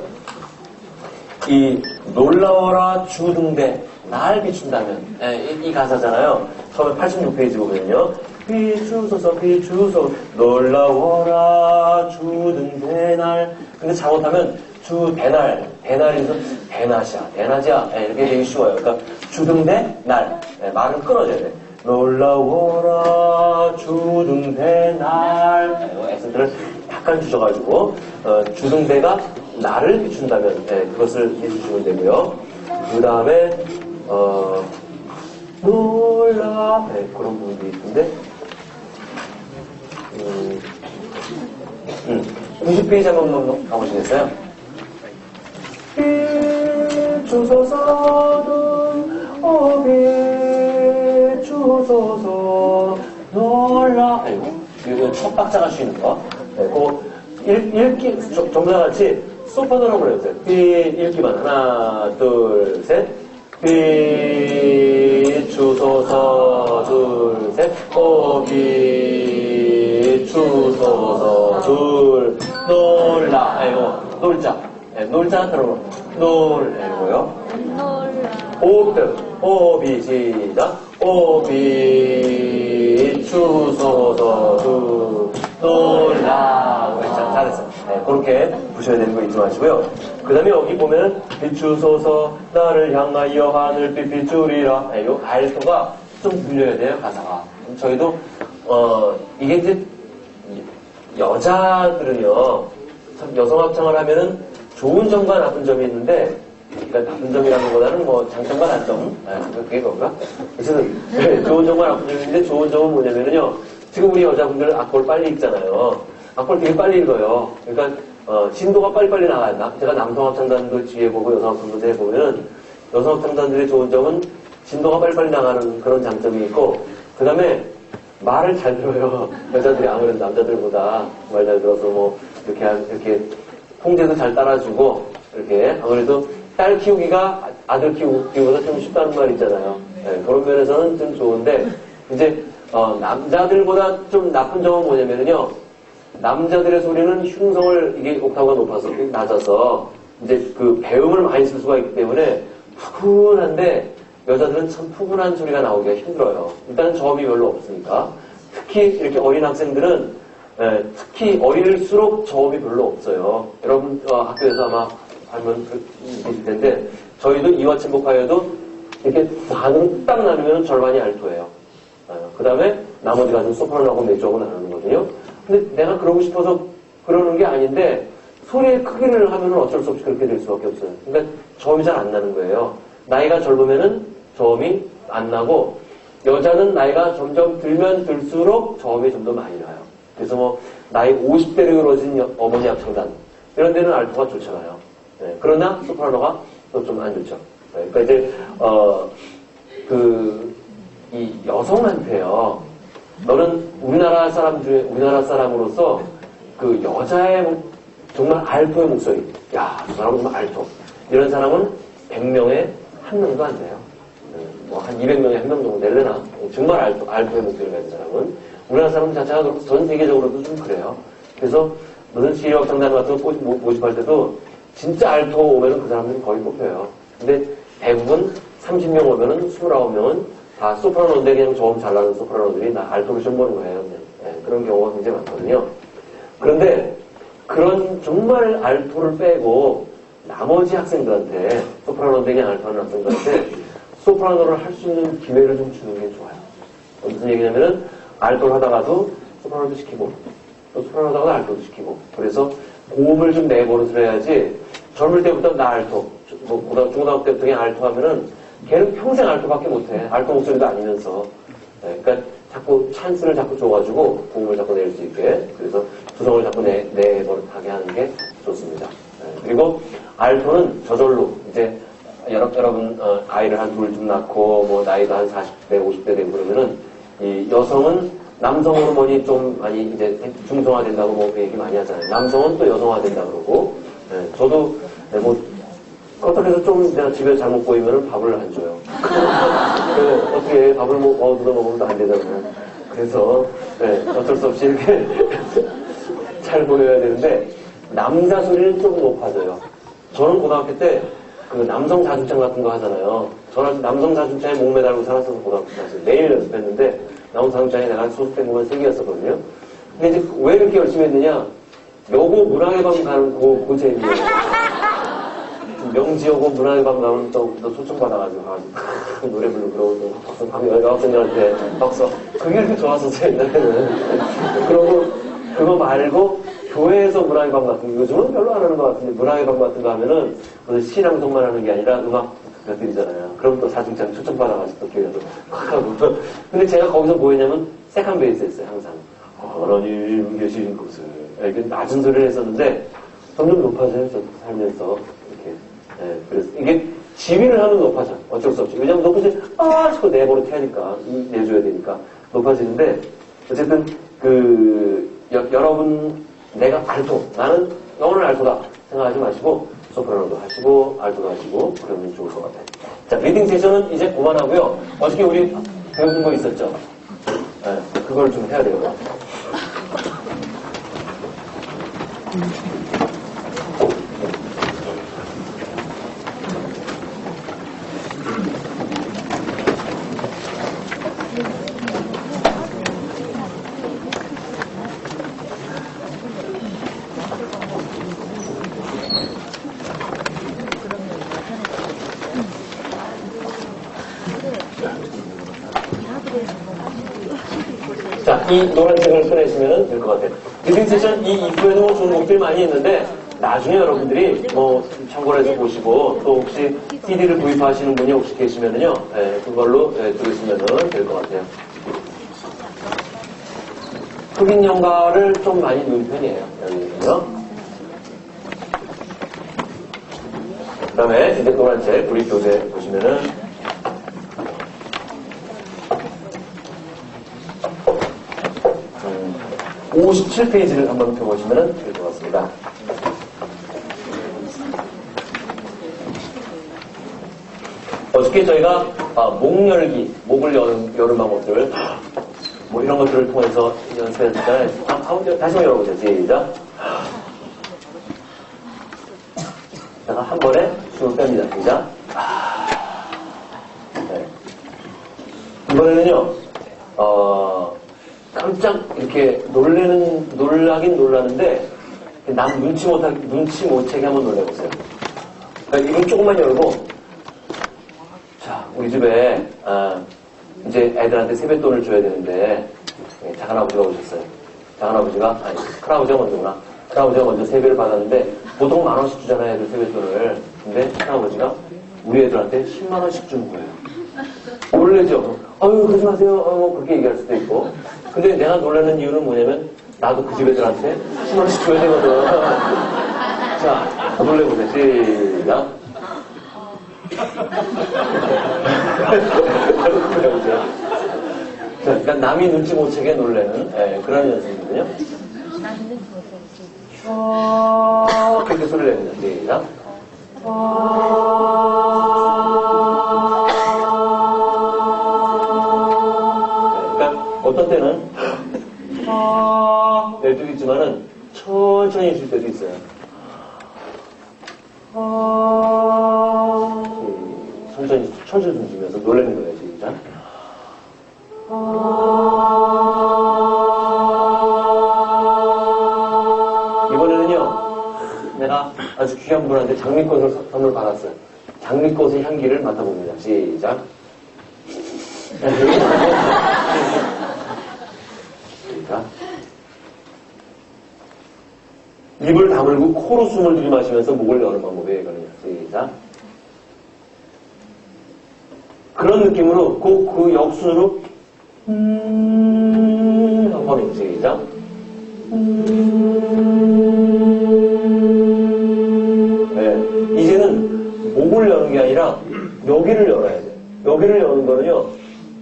이, 놀라워라 주등대, 날 비춘다면, 이 가사잖아요. 처음에 86페이지 보면요. 비추소서 비추소 놀라워라 주등대 날. 근데 잘못하면 주대날 대날에서 대낮이야 이렇게 되기 쉬워요. 그러니까 주등대 날 말은 끊어져야 돼. 놀라워라 주등대 날 액센트를 약간 주셔가지고 주등대가 나를 비춘다면 그것을 해주시면 되고요. 그 다음에 놀라 그런 부분도 있는데 90페이지 한번 가보시겠어요? 비추소서는 비추소서 놀라 이거 첫 박자가 쉬는 거 읽기 정사같이 소파노로 한번 해보세요. 읽기만 하나 둘 셋 비추소서 둘 셋 비추소서 둘 놀라 놀자 놀자 들어보 놀고요. 오비 시작 비추소서 둘 놀라 잘했어요. 그렇게 부셔야 되는 거 잊지 마시고요. 그 다음에 여기 보면 비추소서 나를 향하여 하늘빛 비추리라 요 알토가 좀 들려야 돼요. 가사가. 저희도 이게 이제 여자들은요 참 여성 합창을 하면은 좋은 점과 나쁜 점이 있는데 그러니까 나쁜 점이라는 것보다는 뭐 장점과 단점 그게 그런가? 그래서 좋은 점과 나쁜 점이 있는데 좋은 점은 뭐냐면은요 지금 우리 여자분들은 악보를 빨리 읽잖아요. 악보를 되게 빨리 읽어요. 그러니까 진도가 빨리빨리 나가요. 제가 남성 합창단도 지휘해보고 여성 합창단도 해보면은 여성 합창단들의 좋은 점은 진도가 빨리빨리 나가는 그런 장점이 있고 그 다음에 말을 잘 들어요. 여자들이 아무래도 남자들보다 말 잘 들어서 뭐 이렇게 홍제도 잘 따라주고 이렇게 아무래도 딸 키우기가 아들 키우기보다 좀 쉽다는 말 있잖아요. 그런 면에서는 좀 좋은데 이제 남자들보다 좀 나쁜 점은 뭐냐면요. 남자들의 소리는 흉성을 이게 옥타브가 낮아서 이제 그 배음을 많이 쓸 수가 있기 때문에 푸근한데 여자들은 참 푸근한 소리가 나오기가 힘들어요. 일단 저음이 별로 없으니까. 특히 이렇게 어린 학생들은 특히 어릴수록 저음이 별로 없어요. 여러분 학교에서 아마 알면 계실 텐데 저희도 이화침복하여도 이렇게 반응 딱 나누면 절반이 알토예요. 그 다음에 나머지가 좀 소프라노하고 메조하고 나누는 거거든요. 근데 내가 그러고 싶어서 그러는 게 아닌데 소리의 크기를 하면은 어쩔 수 없이 그렇게 될 수밖에 없어요. 그러니까 저음이 잘 안 나는 거예요. 나이가 젊으면은 저음이 안 나고 여자는 나이가 점점 들면 들수록 저음이 좀 더 많이 나요. 그래서 뭐 나이 50대로 이루어진 어머니 합창단 이런 데는 알토가 좋잖아요. 네, 그러나 소프라노가 또 좀 안 좋죠. 네, 그러니까 이제 이 여성한테요. 너는 우리나라 사람으로서 그 여자의 정말 알토의 목소리, 야, 저 사람은 정말 알토. 이런 사람은 100명에 1명도 안 돼요. 뭐 한 200명에 1명 정도 될래나? 정말 알토의 목소리를 가진 사람은 우리나라 사람 자체가 그렇고 전 세계적으로도 좀 그래요. 그래서 무슨 시력상담 같은 거 모집할 때도 진짜 알토 오면은 그 사람들이 거의 뽑혀요. 근데 대부분 30명 오면은 29명은 다 소프라노인데 그냥 저음 잘 나는 소프라노들이 나 알토를 시험 보는 거예요. 네, 그런 경우가 굉장히 많거든요. 그런데 그런 정말 알토를 빼고 나머지 학생들한테 소프라노인데 그냥 알토하는 학생들한테 소프라노를 할 수 있는 기회를 좀 주는 게 좋아요. 무슨 얘기냐면은 알토를 하다가도 소프라노도 시키고 또 소프라노 하다가도 알토도 시키고 그래서 고음을 좀 내버릇을 해야지 젊을 때부터 나 알토 뭐 중고등학교 때부터 그냥 알토 하면은 걔는 평생 알토밖에 못해. 알토 목소리도 아니면서. 네, 그러니까 자꾸 찬스를 자꾸 줘가지고 고음을 자꾸 낼 수 있게 그래서 두성을 자꾸 내버릇하게 하는 게 좋습니다. 네, 그리고 알토는 저절로 이제 여러분 아이를 한 둘 좀 낳고 뭐 나이도 한 40대 50대 되고 그러면은 이 여성은 남성 호르몬이 좀 많이 이제 중성화된다고 뭐 얘기 많이 하잖아요. 남성은 또 여성화된다 그러고 네, 저도 네, 뭐 어떻게 해서 좀 내가 집에 잘못 보이면 밥을 안 줘요. 어떻게 밥을 얻어 먹으면 안 되잖아요. 그래서 네, 어쩔 수 없이 이렇게 잘 보여야 되는데 남자 소리는 좀 높아져요. 저는 고등학교 때 그 남성 자중창 같은 거 하잖아요. 저는 남성 자중창에 목매달고 살았어서 고등학교 때 매일 연습했는데 남성 자중창에 내가 소속된 것만 3개였었거든요. 근데 이제 왜 이렇게 열심히 했느냐? 여고 문학의 밤 가는 그 재미예요. 명지여고 문화의 밤 가면 또 초청받아가지고 노래 부르고 그러고 여학생들한테 박수. 그게 이렇게 좋았었어요 옛날에는. 그러고 그거 말고 교회에서 문화의 밤 같은 거 요즘은 별로 안 하는 것 같은데 문화의 밤 같은 거 하면은 무슨 시낭송만 하는 게 아니라 음악 드리잖아요. 그럼 또 사중창 초청받아가지고 또 교회에서 막 하고. 근데 제가 거기서 뭐 했냐면 세컨 베이스 했어요 항상. 하나님 계신 곳을 이렇게 낮은 소리를 했었는데 점점 높아져요 저 살면서 이렇게. 네, 그래서 이게 지휘를 하면 높아져. 어쩔 수 없지. 왜냐면 높아지면 자꾸 내버릇 해야니까 내줘야 되니까 높아지는데 어쨌든 여러분 내가 알토 나는 영어는 알토다 생각하지 마시고 소프라노도 하시고 알토도 하시고 그러면 좋을 것 같아요. 자 리딩 세션은 이제 그만하고요. 어저께 우리 배운 거 있었죠? 네, 그걸 좀 해야 돼요. 자, 이 노란색을 꺼내시면 될 것 같아요. 리딩 세션 이 이후에도 뭐 좋은 곡들이 많이 있는데 나중에 여러분들이 뭐 참고를 해서 보시고 또 혹시 CD를 구입하시는 분이 혹시 계시면은요, 그걸로 들으시면 될 것 같아요. 흑인 연가를 좀 많이 넣은 편이에요. 여기는요. 그 다음에 이제 노란색 우리 교재 보시면은 57페이지를 한번 펴보시면 될 것 같습니다. 어저께 저희가 목 열기, 목을 여는 방법들 뭐 이런 것들을 통해서 연습했잖아요. 다시 한번 열어보세요. 시작. 제가 한 번에 숨을 뺍니다. 시작. 네. 이번에는요, 깜짝 이렇게 놀라긴 놀라는데 남 눈치 못 채게 한번 놀래보세요. 그러니까 입을 조금만 열고 자 우리 집에 이제 애들한테 세뱃돈을 줘야 되는데 작은 아버지가 오셨어요. 작은아버지가, 아니, 큰아버지가 먼저구나. 큰아버지가 먼저 세배를 받았는데, 보통 10,000원씩 주잖아요, 애들 세뱃돈을. 근데 큰아버지가 우리 애들한테 100,000원씩 주는 거예요. 놀래죠? 아유, 그러지 마세요. 뭐, 그렇게 얘기할 수도 있고. 근데 내가 놀라는 이유는 뭐냐면, 나도 그 집 애들한테 10,000원씩 줘야 되거든. 자, 놀래보세요. 시작. 자, 그러니까 남이 눈치 못 채게 놀래는 그런 연습이거든요. 그렇게 소리를 냅니다. 시작. 그러니까 어떤 때는 낼 때도 있지만은 천천히 해줄 때도 있어요. 천천히 좀 주면서 놀라는 거예요. 시작. 이번에는요, 내가 아주 귀한 분한테 장미꽃을 선물 받았어요. 장미꽃의 향기를 맡아봅니다. 시작. 시작. 입을 다물고 코로 숨을 들이마시면서 목을 여는 방법이에요. 이거는요. 시작. 그런 느낌으로 꼭 그 역순으로 허밍. 시작. 네. 이제는 목을 여는 게 아니라 여기를 열어야 돼요. 여기를 여는 거는요,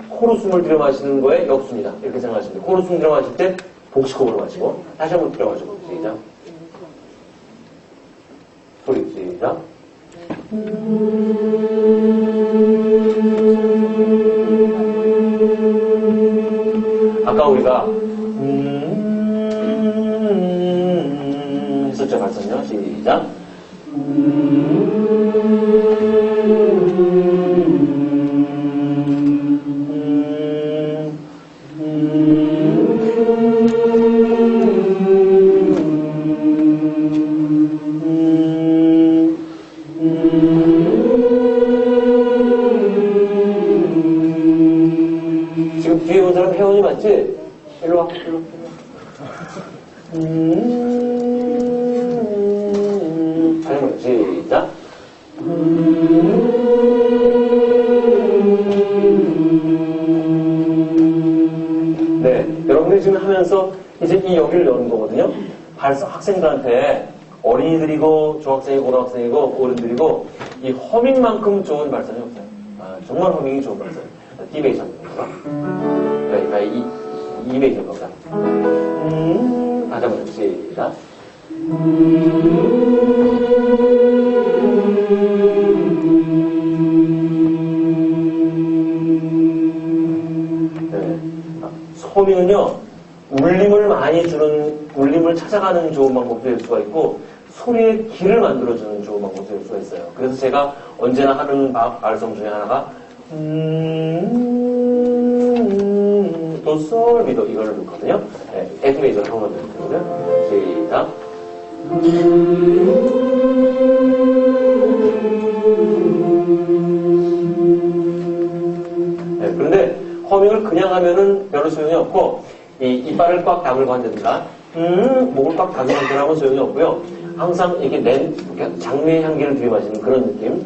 코로 숨을 들여 마시는 거에 역순이다. 이렇게 생각하시면 돼요. 코로 숨 들여 마실 때 복식호흡으로 마시고, 다시 한번 들여 마시고. 시작. 소리. 시작. 아까 우리가 했었죠, 발성요. 시작. 지금 뒤에 온 사람 혜원이 맞지? 일로 와, 일로 와. 촬영을 시작. 네, 여러분들이 지금 하면서 이제 이 여기를 여는 거거든요. 학생들한테 어린이들이고 중학생이고 고등학생이고 어른들이고 이 허밍만큼 좋은 발성이 없어요. 정말 허밍이 좋은 발성. D 메이저 합니다. 그러니까 이 메이저 겁니다. 다시 한번 시작. 네. 허밍은요, 울림을 찾아가는 좋은 방법도 될 수가 있고, 소리의 길을 만들어주는 좋은 방법도 될 수가 있어요. 그래서 제가 언제나 하는 발성 중에 하나가, 도, 솔, 미도, 이거를 넣거든요. 네, F 메이저를 한 번 더 넣거든요. 시작. 네, 그런데 허밍을 그냥 하면은 별로 소용이 없고, 이 이빨을 꽉 다물고 한다든가, 목을 꽉 다물고 한다라고 소용이 없고요. 항상 이렇게 장미의 향기를 들이마시는 그런 느낌.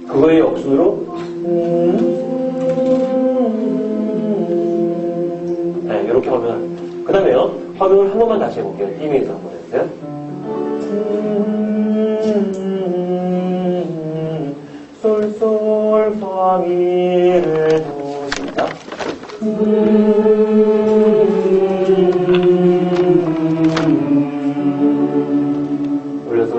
그거의 역순으로, 네, 이렇게 하면, 그 다음에요, 허밍을 한 번만 다시 해볼게요. D 메이저 한 번 해주세요. 솔솔 파미를 도 시작. 올려서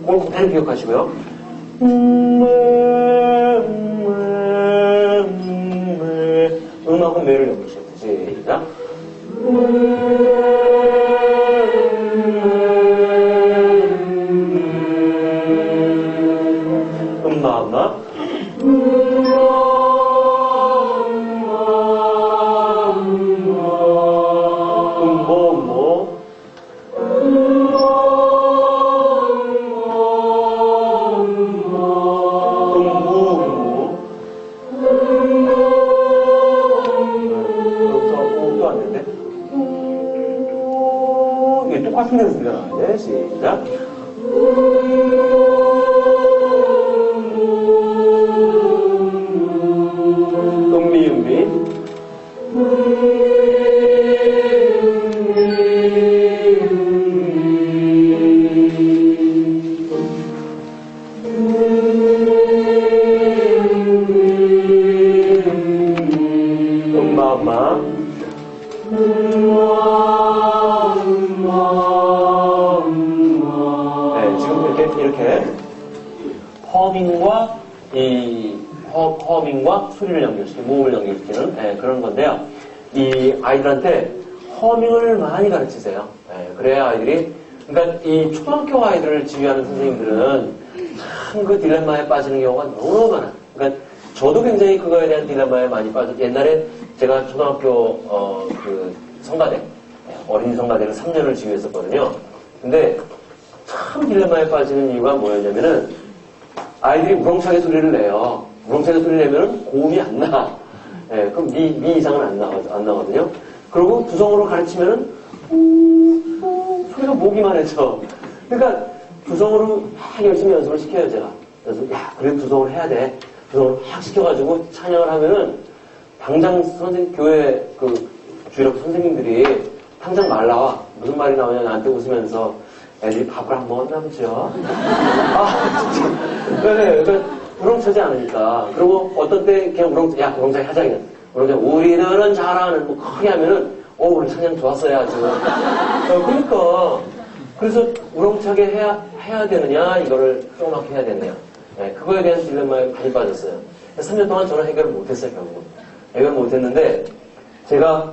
그걸 그대로 기억하시고요. 음하고 매를 연결시켜요. 시작. 음마. 또 안 되는데. 이게 똑같은 데서 소리가 나는데, 시작. 음미. 엄마. 네, 지금 이렇게 허밍과 허밍과 소리를 연결시키는, 모음을 연결시키는 그런 건데요. 이 아이들한테 허밍을 많이 가르치세요. 그래야 아이들이, 그러니까 이 초등학교 아이들을 지휘하는 선생님들은 참 그 딜레마에 빠지는 경우가 너무 많아요. 그러니까 저도 굉장히 그거에 대한 딜레마에 많이 옛날에 제가 초등학교 그 성가대, 어린이 성가대를 3년을 지휘했었거든요. 근데 참 딜레마에 빠지는 이유가 뭐였냐면은 아이들이 우렁차게 소리를 내요. 우렁차게 소리를 내면은 고음이 안 나. 그럼 미 이상은 안 나거든요. 그리고 두성으로 가르치면은 소리가 모기만 해져. 그러니까 두성으로 막 열심히 연습을 시켜요, 제가. 그래서 야, 그래도 두성을 해야 돼. 두성을 확 시켜가지고 찬양을 하면은 당장 교회 그 주일학 선생님들이 당장 말 나와. 무슨 말이 나오냐 나한테 웃으면서 애들이 밥을 안 먹었나 보죠. 아, 진짜. 그러니까 우렁차지 않으니까. 그리고 어떤 때 그냥 우렁차게 하자, 그냥. 우리들은 잘하는, 뭐 크게 하면은, 오늘 찬양 좋았어요, 아주. 그러니까. 그래서 우렁차게 해야 되느냐, 이거를 조그맣게 해야 되느냐. 그거에 대한 딜레마에 많이 빠졌어요. 3년 동안 저는 해결을 못했어요, 결국은. 해결을 못했는데, 제가,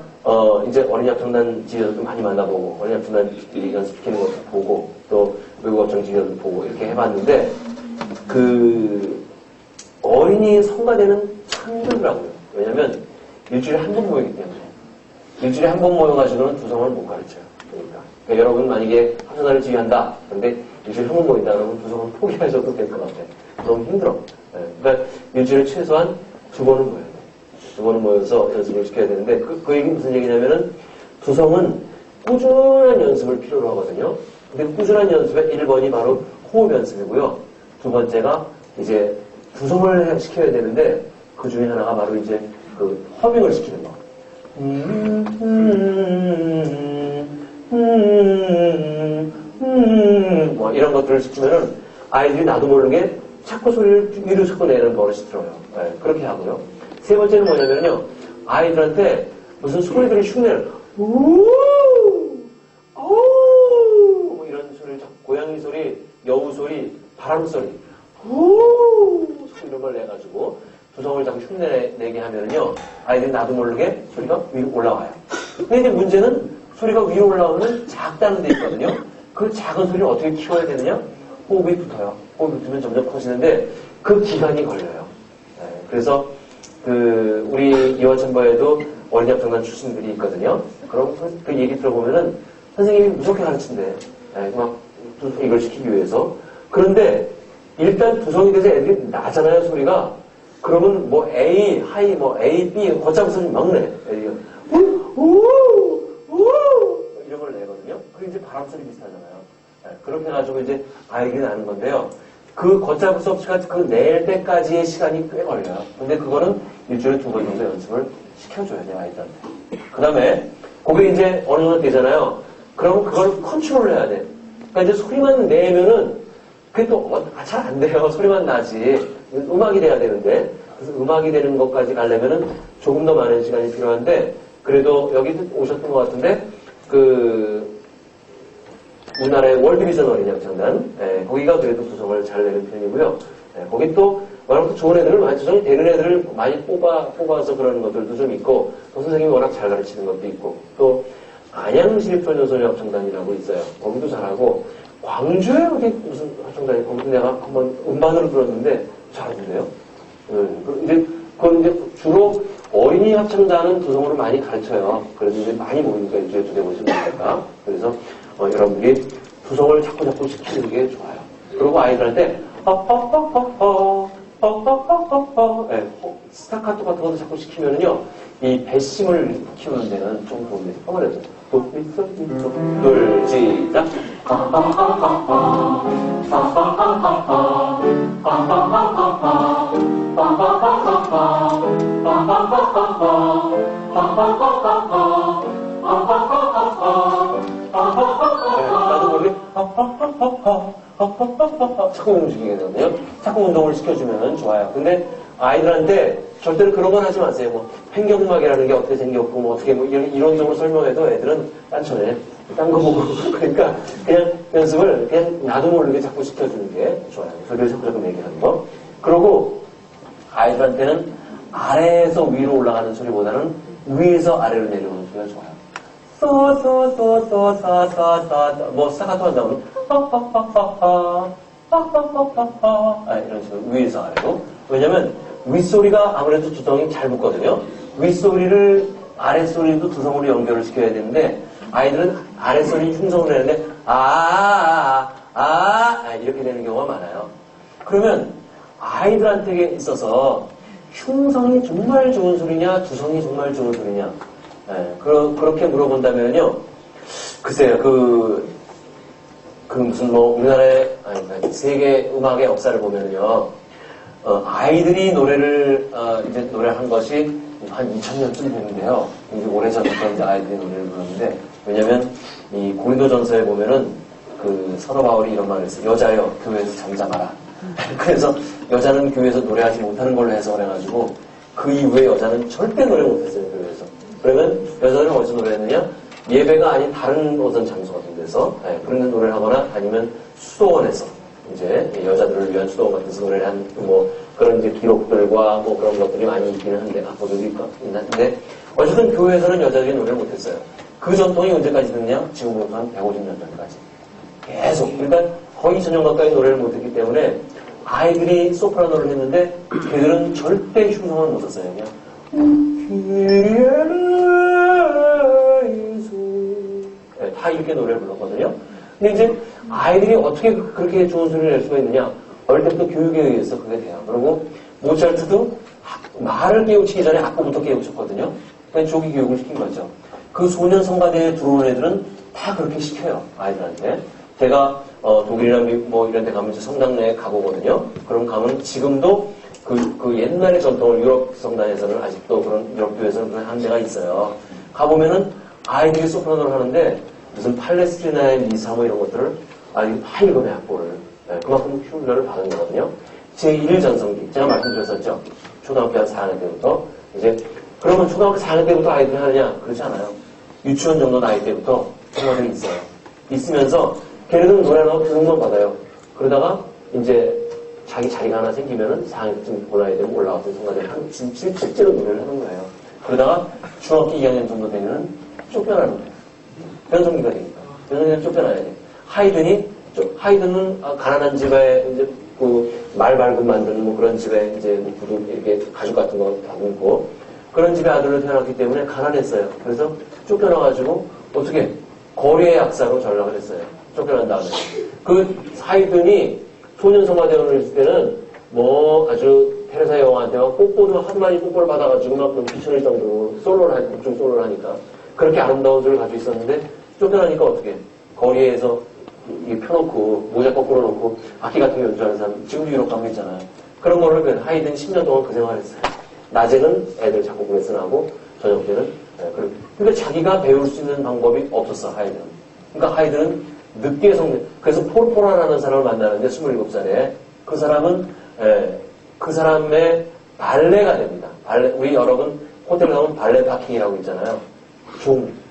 이제 어린이 합창단 지휘자도 많이 만나보고, 어린이 합창단 연습시키는 것도 보고, 또 외국 합창 지휘자도 보고, 이렇게 해봤는데, 어린이 성가대는 참 힘들더라고요. 왜냐면, 일주일에 한 번 모이기 때문에. 일주일에 한 번 모여가지고는 두성을 못 가르쳐요. 그러니까 여러분 만약에 합창단을 지휘한다. 그런데 일주일에 한 번 모인다. 그러면 두성은 포기하셔도 될 것 같아요. 너무 힘들어. 그러니까 일주일에 최소한 2번은 모여야 돼. 2번은 모여서 연습을 시켜야 되는데, 그 얘기 무슨 얘기냐면은, 두성은 꾸준한 연습을 필요로 하거든요. 근데 꾸준한 연습의 1번이 바로 호흡 연습이고요. 2번째가 이제 두성을 시켜야 되는데, 그 중에 하나가 바로 이제 그 허밍을 시키는 거. 뭐 이런 것들을 시키면은 아이들이 나도 모르게 자꾸 소리를 위로 자꾸 내는 버릇이 들어요. 그렇게 하고요. 세 번째는 뭐냐면요. 아이들한테 무슨 소리들을 흉내를 뭐 이런 소리를 고양이 소리, 여우 소리, 바람 소리 이런 걸 내가지고 두성을 자꾸 흉내내게 하면은요, 아이들이 나도 모르게 소리가 위로 올라와요. 근데 이제 문제는 소리가 위로 올라오는 작다는 데 있거든요. 그 작은 소리를 어떻게 키워야 되느냐? 호흡이 붙어요. 호흡이 붙으면 점점 커지는데 그 기간이 걸려요. 그래서 우리 이화천부에도 어린이 합창단 출신들이 있거든요. 그럼 그 얘기 들어보면은 선생님이 무섭게 가르친대. 막 이걸 시키기 위해서. 그런데 일단 두성이 돼서 애들이 나잖아요, 소리가. 그러면 뭐 A, 하이, 뭐 A, B, 거짜고 소리 막 내. 애들이 이런 걸 내거든요. 그게 이제 바람 소리 비슷하잖아요. 그렇게 해가지고 이제 아이들이 나는 건데요. 그 걷잡을 수 없이 그 낼 때까지의 시간이 꽤 걸려요. 근데 그거는 일주일에 2번 정도 연습을 시켜줘야 돼요, 아이들한테. 그 다음에, 그게 이제 어느 정도 되잖아요. 그럼 그걸 컨트롤 해야 돼. 그러니까 이제 소리만 내면은, 그게 또 잘 안 돼요. 소리만 나지. 음악이 돼야 되는데. 그래서 음악이 되는 것까지 가려면은 조금 더 많은 시간이 필요한데, 그래도 여기 오셨던 것 같은데, 우리나라의 월드비전 어린이 합창단, 거기가 그래도 구성을 잘 내는 편이고요. 거기 또, 워낙 좋은 애들을 많이, 조성이 되는 애들을 많이 뽑아서 그러는 것들도 좀 있고, 또 선생님이 워낙 잘 가르치는 것도 있고, 또, 안양시립소년소녀 합창단이라고 있어요. 거기도 잘하고, 광주에 어디 무슨 합창단이, 거기도 내가 한번 음반으로 들었는데, 잘하던데요. 그건 이제 주로 어린이 합창단은 두성으로 많이 가르쳐요. 그래서 이제 많이 모이니까 일주일에 2대 보시면 되니까. 그래서, 여러분들이 두성을 자꾸 시키는 게 좋아요. 그리고 아이들한테, 스타카토 같은 것도 자꾸 시키면은요, 이 배심을 키우는 데는 좀 도움이 돼요. 한번 해보세요. 둘, 시작. 나도 모르게 자꾸 움직이게 되거든요. 자꾸 운동을 시켜주면 좋아요. 근데 아이들한테 절대로 그런 건 하지 마세요. 뭐 횡격막이라는 게 어떻게 생겼고 뭐 어떻게 뭐 이론적으로 설명해도 애들은 딴천에 딴 거 보고 그러니까 그냥 연습을 그냥 나도 모르게 자꾸 시켜주는 게 좋아요. 소리를 자꾸 얘기하는 거. 그리고 아이들한테는 아래에서 위로 올라가는 소리보다는 위에서 아래로 내려오는 소리가 좋아요. 뭐 스타카토 한다면 이런 식으로 위에서 아래로. 왜냐면 윗소리가 아무래도 두성이 잘 붙거든요. 윗소리를 아랫소리도 두성으로 연결을 시켜야 되는데 아이들은 아랫소리 흉성을 내는데 이렇게 되는 경우가 많아요. 그러면 아이들한테 있어서 흉성이 정말 좋은 소리냐 두성이 정말 좋은 소리냐 그렇게 물어본다면요. 글쎄요, 무슨 뭐 우리나라의 세계 음악의 역사를 보면요. 아이들이 노래를 이제 노래한 것이 한 2000년쯤 되는데요. 이제 오래전부터 이제 아이들이 노래를 불렀는데 왜냐면 이 고린도전서에 보면은 그 사도 바울이 이런 말을 했어요. 여자여 교회에서 잠잠하라. 그래서 여자는 교회에서 노래하지 못하는 걸로 해석을 해가지고 그 이후에 여자는 절대 노래 못했어요, 교회에서. 그러면 여자들은 어디서 노래했느냐? 예배가 아닌 다른 어떤 장소 같은 데서 그런 노래를 하거나 아니면 수도원에서 이제 여자들을 위한 수도원 같은 데서 노래를 한 뭐 그런 이제 기록들과 뭐 그런 것들이 많이 있기는 한데 보도도 있는데 어쨌든 교회에서는 여자들이 노래를 못했어요. 그 전통이 언제까지 됐냐? 지금부터 한 150년 전까지 계속. 그러니까 거의 2000년 가까이 노래를 못했기 때문에 아이들이 소프라노를 했는데 걔들은 절대 흉성은 못 썼어요. 그냥 다 이렇게 노래를 불렀거든요. 근데 이제 아이들이 어떻게 그렇게 좋은 소리를 낼 수가 있느냐? 어릴 때부터 교육에 의해서 그게 돼요. 그리고 모차르트도 말을 깨우치기 전에 악보부터 깨우쳤거든요. 그러니까 조기 교육을 시킨 거죠. 그 소년 성가대에 들어온 애들은 다 그렇게 시켜요. 아이들한테. 제가 독일이나 뭐 이런 데 가면 이제 성당 내에 가보거든요. 그럼 가면 지금도 그 옛날의 전통을 유럽 성당에서는 아직도 그런 유럽 교회에서는 그런 한 데가 있어요. 가보면은 아이들이 소프라노를 하는데 무슨 팔레스티나의 미사 뭐 이런 것들을 아이들이 다 읽어내 악보를. 그만큼 훈련을 받은 거거든요. 제1전성기 제가 말씀드렸었죠. 초등학교 한 4학년 때부터 이제 그러면 초등학교 4학년 때부터 아이들이 하느냐? 그렇지 않아요. 유치원 정도 나이 때부터 성가들이 있어요. 있으면서 걔네들은 노래나 교육만 받아요. 그러다가 이제 자기 자리가 하나 생기면은 4학년쯤 고나이 되면 올라와서 성가들이 실제로 노래를 하는 거예요. 그러다가 중학교 2학년 정도 되면은 쫓겨나는 거예요. 변성기가 되니까. 변성기는 쫓겨나야 돼. 하이든은 가난한 집에 이제 그 말발굽 만드는 뭐 그런 집에 이제 뭐 구두 이렇게 가죽 같은 거 다 굽고 그런 집에 아들로 태어났기 때문에 가난했어요. 그래서 쫓겨나가지고 어떻게 거리의 약사로 전락을 했어요. 쫓겨난 다음에 그 하이든이 소년성가대원을 했을 때는 뭐 아주 테레사 여왕한테 막 뽀뽀도 하도 많이 뽀뽀를 받아가지고 막 귀천일 정도로 솔로를 하니까 그렇게 아름다운 소리를 가지고 있었는데 쫓겨나니까 어떻게 거리에서 이 펴놓고 모자 거꾸로 놓고 악기 같은 거 연주하는 사람 지금도 유럽 가면 있잖아요. 그런 거를 하이든 10년 동안 그 생활을 했어요. 낮에는 애들 작곡 레슨하고 저녁 때는 그러니까 자기가 배울 수 있는 방법이 없었어 하이든은. 그러니까 하이든은 늦게 그래서 폴포라라는 사람을 만나는데 27살에 그 사람은 그 사람의 발레가 됩니다. 발레 우리 여러분 호텔 가면 발레 파킹이라고 있잖아요.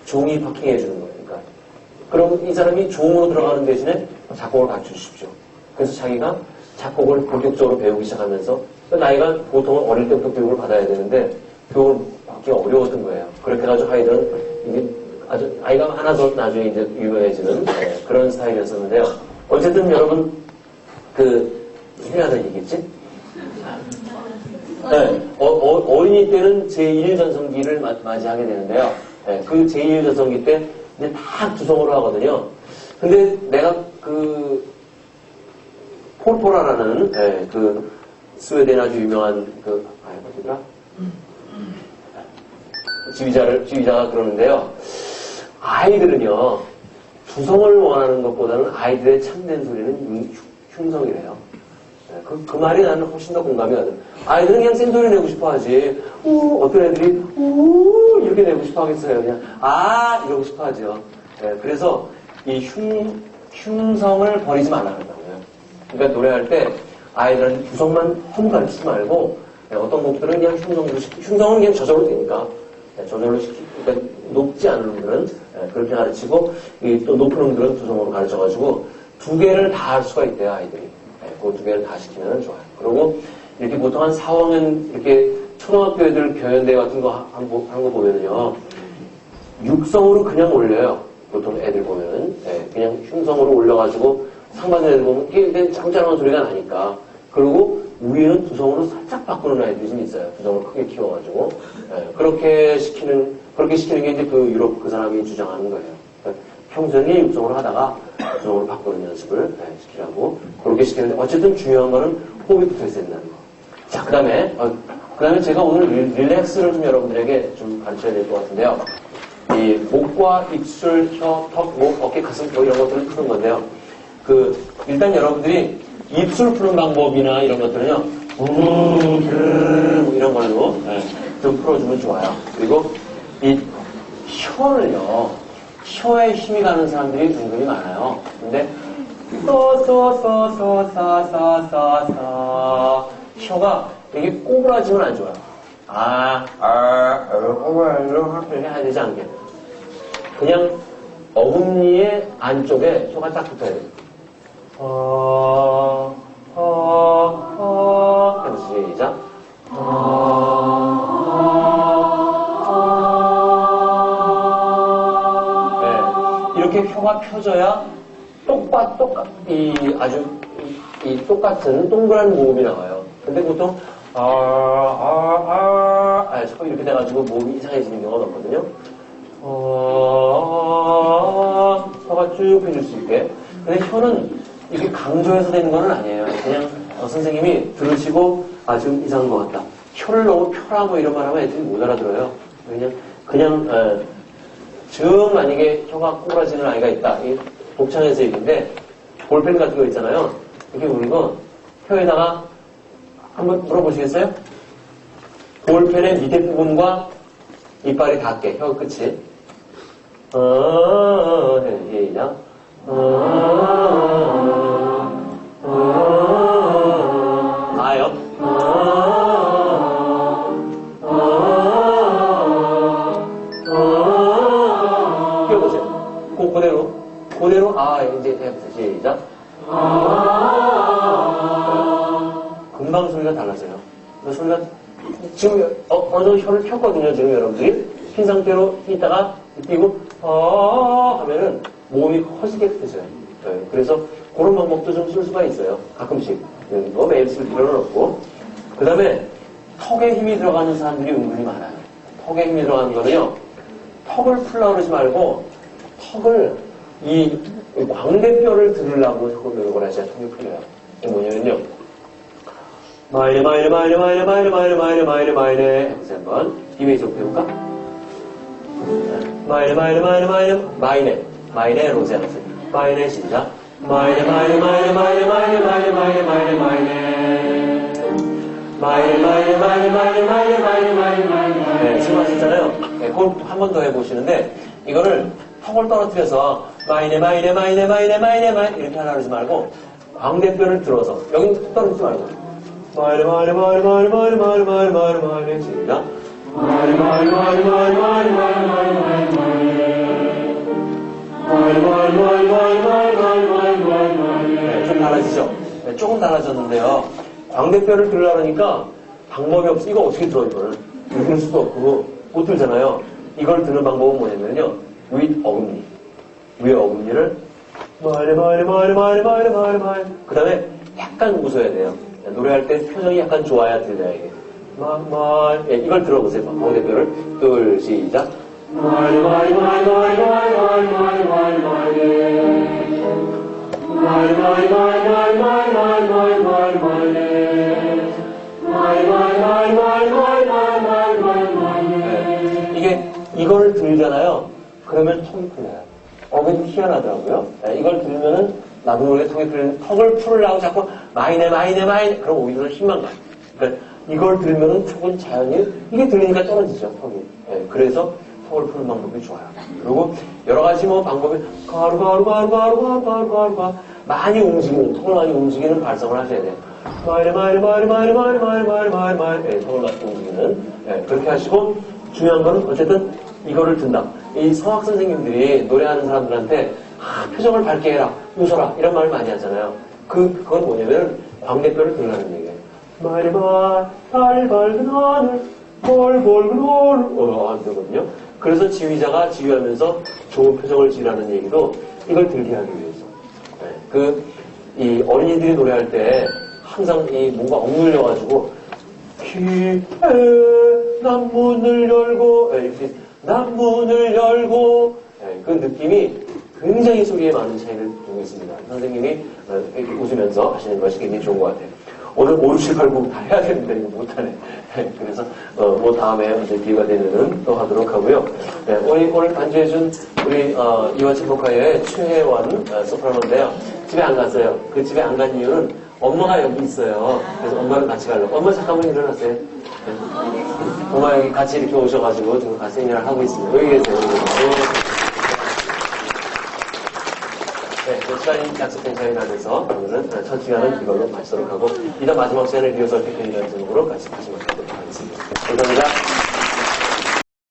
종이 파킹해 주는 거예요. 그럼 이 사람이 종으로 들어가는 대신에 작곡을 가르쳐주십시오. 그래서 자기가 작곡을 본격적으로 배우기 시작하면서 나이가 보통은 어릴 때부터 교육을 받아야 되는데 교육을 받기가 어려웠던 거예요. 그렇게 해가지고 하이든은 이게 아주 아이가 하나 더 나중에 이제 유명해지는 그런 스타일이었었는데요. 어쨌든 여러분 무슨 하는 얘기겠지? 어린이 때는 제1전성기를 맞이하게 되는데요. 그 제1전성기 때 이제 다 두성으로 하거든요. 근데 내가 폴포라라는 스웨덴 아주 유명한 어디더라? 지휘자가 그러는데요. 아이들은요, 두성을 원하는 것보다는 아이들의 참된 소리는 흉성이래요. 그 말이 나는 훨씬 더 공감이 가요. 아이들은 그냥 센소리 내고 싶어 하지. 어떤 애들이, 이렇게 내고 싶어 하겠어요. 그냥, 이러고 싶어 하죠. 그래서 이 흉성을 버리지 말아야 한다고요. 그러니까 노래할 때 아이들한테 두성만 험 가르치지 말고, 어떤 곡들은 그냥 흉성은 그냥 저절로 되니까. 저절로 그러니까 높지 않은 놈들은 그렇게 가르치고, 또 높은 놈들은 두성으로 가르쳐가지고, 두 개를 다 할 수가 있대요, 아이들이. 그 두 개를 다 시키면 좋아요. 그리고 이렇게 보통 한 4, 5학년 이렇게 초등학교 애들 교연대 같은 거 하는 거 보면은요, 육성으로 그냥 올려요. 보통 애들 보면은. 그냥 흉성으로 올려가지고 상반된 애들 보면 이게 짱짱한 소리가 나니까. 그리고 위에는 두성으로 살짝 바꾸는 아이들이 좀 있어요. 두성을 크게 키워가지고. 그렇게 시키는 게 이제 그 유럽 그 사람이 주장하는 거예요. 그러니까 평소에 육성으로 하다가 두성으로 바꾸는 연습을 시키라고. 그렇게 시키는데 어쨌든 중요한 거는 호흡이 붙어 있어야 된다는 거. 자, 그 다음에 제가 오늘 릴렉스를 좀 여러분들에게 좀 가르쳐야 될 것 같은데요. 이 목과 입술, 혀, 턱, 목, 어깨, 가슴, 이런 것들을 푸는 건데요. 일단 여러분들이 입술 푸는 방법이나 이런 것들은요, 이런 걸로 좀 풀어주면 좋아요. 그리고 이 혀를요, 혀에 힘이 가는 사람들이 은근히 많아요. 근데 혀가 이게 꼬부라지면 안 좋아요. 이렇게 해야 되지 않게. 그냥 어금니의 안쪽에 혀가 딱 붙어야 돼요. 해보시죠. 시작. 이렇게 혀가 펴져야 똑같은 동그란 모음이 나와요. 근데 보통 자꾸 이렇게 돼가지고 모음이 이상해지는 경우가 많거든요. 혀가 쭉 펴질 수 있게. 근데 혀는 이렇게 강조해서 되는 건 아니에요. 그냥 선생님이 들으시고 좀 이상한 것 같다. 혀를 너무 펴라 이런 말 하면 애들이 못 알아들어요. 그냥 즉 만약에 혀가 꼬부라지는 아이가 있다. 이 독창에서 얘기인데 볼펜 같은 거 있잖아요. 이렇게 보는 거 혀에다가 한번 물어보시겠어요? 볼펜의 밑에 부분과 이빨이 닿게 혀 끝이 시작. 아요. 끼워보세요. 그대로 이제 해보세요. 시작. 금방 소리가 달라져요. 그 소리가 지금 어느 정도 혀를 폈거든요. 지금 여러분들이 핀 상태로 있다가 뛰고 하면은 몸이 커지게 되져요. 그래서 그런 방법도 좀 쓸 수가 있어요. 가끔씩. 매일 쓸 필요는 없고. 그 다음에 턱에 힘이 들어가는 사람들이 은근히 많아요. 턱에 힘이 들어가는 거는요. 턱을 풀려고 그러지 말고 턱을 이 광대뼈를 들으려고 노력을 하셔야 턱이 풀려요. 이게 뭐냐면요. 마이네 해보세요 한번. 이메이지 좀 해볼까? 마이네 로제 하세요. 마이네 시작. 마이네 지금 하셨잖아요. 그걸 한 번 더 해보시는데 이거를 턱을 떨어뜨려서 마이네 이렇게 하려고 하지 말고 광대뼈를 들어서 여기는 턱 떨어뜨리지 말고 마이네 시작. 좀 달라지죠? 조금 달라졌는데요. 광대뼈를 들으려고 하니까 방법이 없어. 이거 어떻게 들어, 이거를? 들을 수도 없고, 못 들잖아요. 이걸 듣는 방법은 뭐냐면요. 위에 어금니를, 그 다음에 약간 웃어야 돼요. 노래할 때 표정이 약간 좋아야 들려요, 이게. 이걸 들어보세요. 광대뼈를. 둘, 시작. 네. 이게 이걸 들잖아요. 그러면 턱이 풀려요. 어긴 희한하더라고요. 네, 이걸 들면은 나도 모르게 턱이 풀리는 턱을 풀으려고 자꾸 마이네 그럼 오히려 힘만 가요. 그러니까 이걸 들면은 턱은 자연히 이게 들리니까 떨어지죠 턱이. 네, 그래서 턱을 푸는 방법이 좋아요. 그리고 여러 가지 뭐 방법이 가루가 많이 움직이는 턱을 많이 움직이는 발성을 하셔야 돼요. 네, 턱을 많이 움직이는. 네, 그렇게 하시고 중요한 거는 어쨌든 이거를 든다. 이 성악 선생님들이 노래하는 사람들한테 표정을 밝게 해라, 웃어라 이런 말을 많이 하잖아요. 그건 뭐냐면 광대뼈를 들으라는 얘기예요. 달 밝은 하늘, 볼 밝은 하늘 안 되거든요. 그래서 지휘자가 지휘하면서 좋은 표정을 지으라는 얘기도 이걸 들게 하기 위해서. 네, 이 어린이들이 노래할 때 항상 이 뭔가 억눌려가지고 기에 남문을 열고 이렇게 남문을 열고 그 느낌이 굉장히 소리에 많은 차이를 두고 있습니다. 선생님이 이렇게 웃으면서 하시는 것이 굉장히 좋은 것 같아요. 오늘 5, 6, 7, 8, 9 다 해야 되는데 이거 못하네. 그래서 뭐 다음에 언제 기회가 되면은 또 하도록 하고요. 네, 오늘 반주해준 우리 이화치 보카의 최혜원 소프라노인데요. 집에 안 갔어요. 그 집에 안 간 이유는 엄마가 여기 있어요. 그래서 엄마랑 같이 가려고. 엄마 잠깐만 일어나세요. 네. 엄마 여기 같이 이렇게 오셔가지고 지금 같이 세미나를 하고 있습니다. 여기 계세요. 네, 시간이 약속된 시간이 안돼서 오늘은 첫 시간은 이걸로 마치도록 하고 이따 마지막 시간을 리허설 테크닉이라는 제목으로 같이 다시 만나도록 하겠습니다. 감사합니다.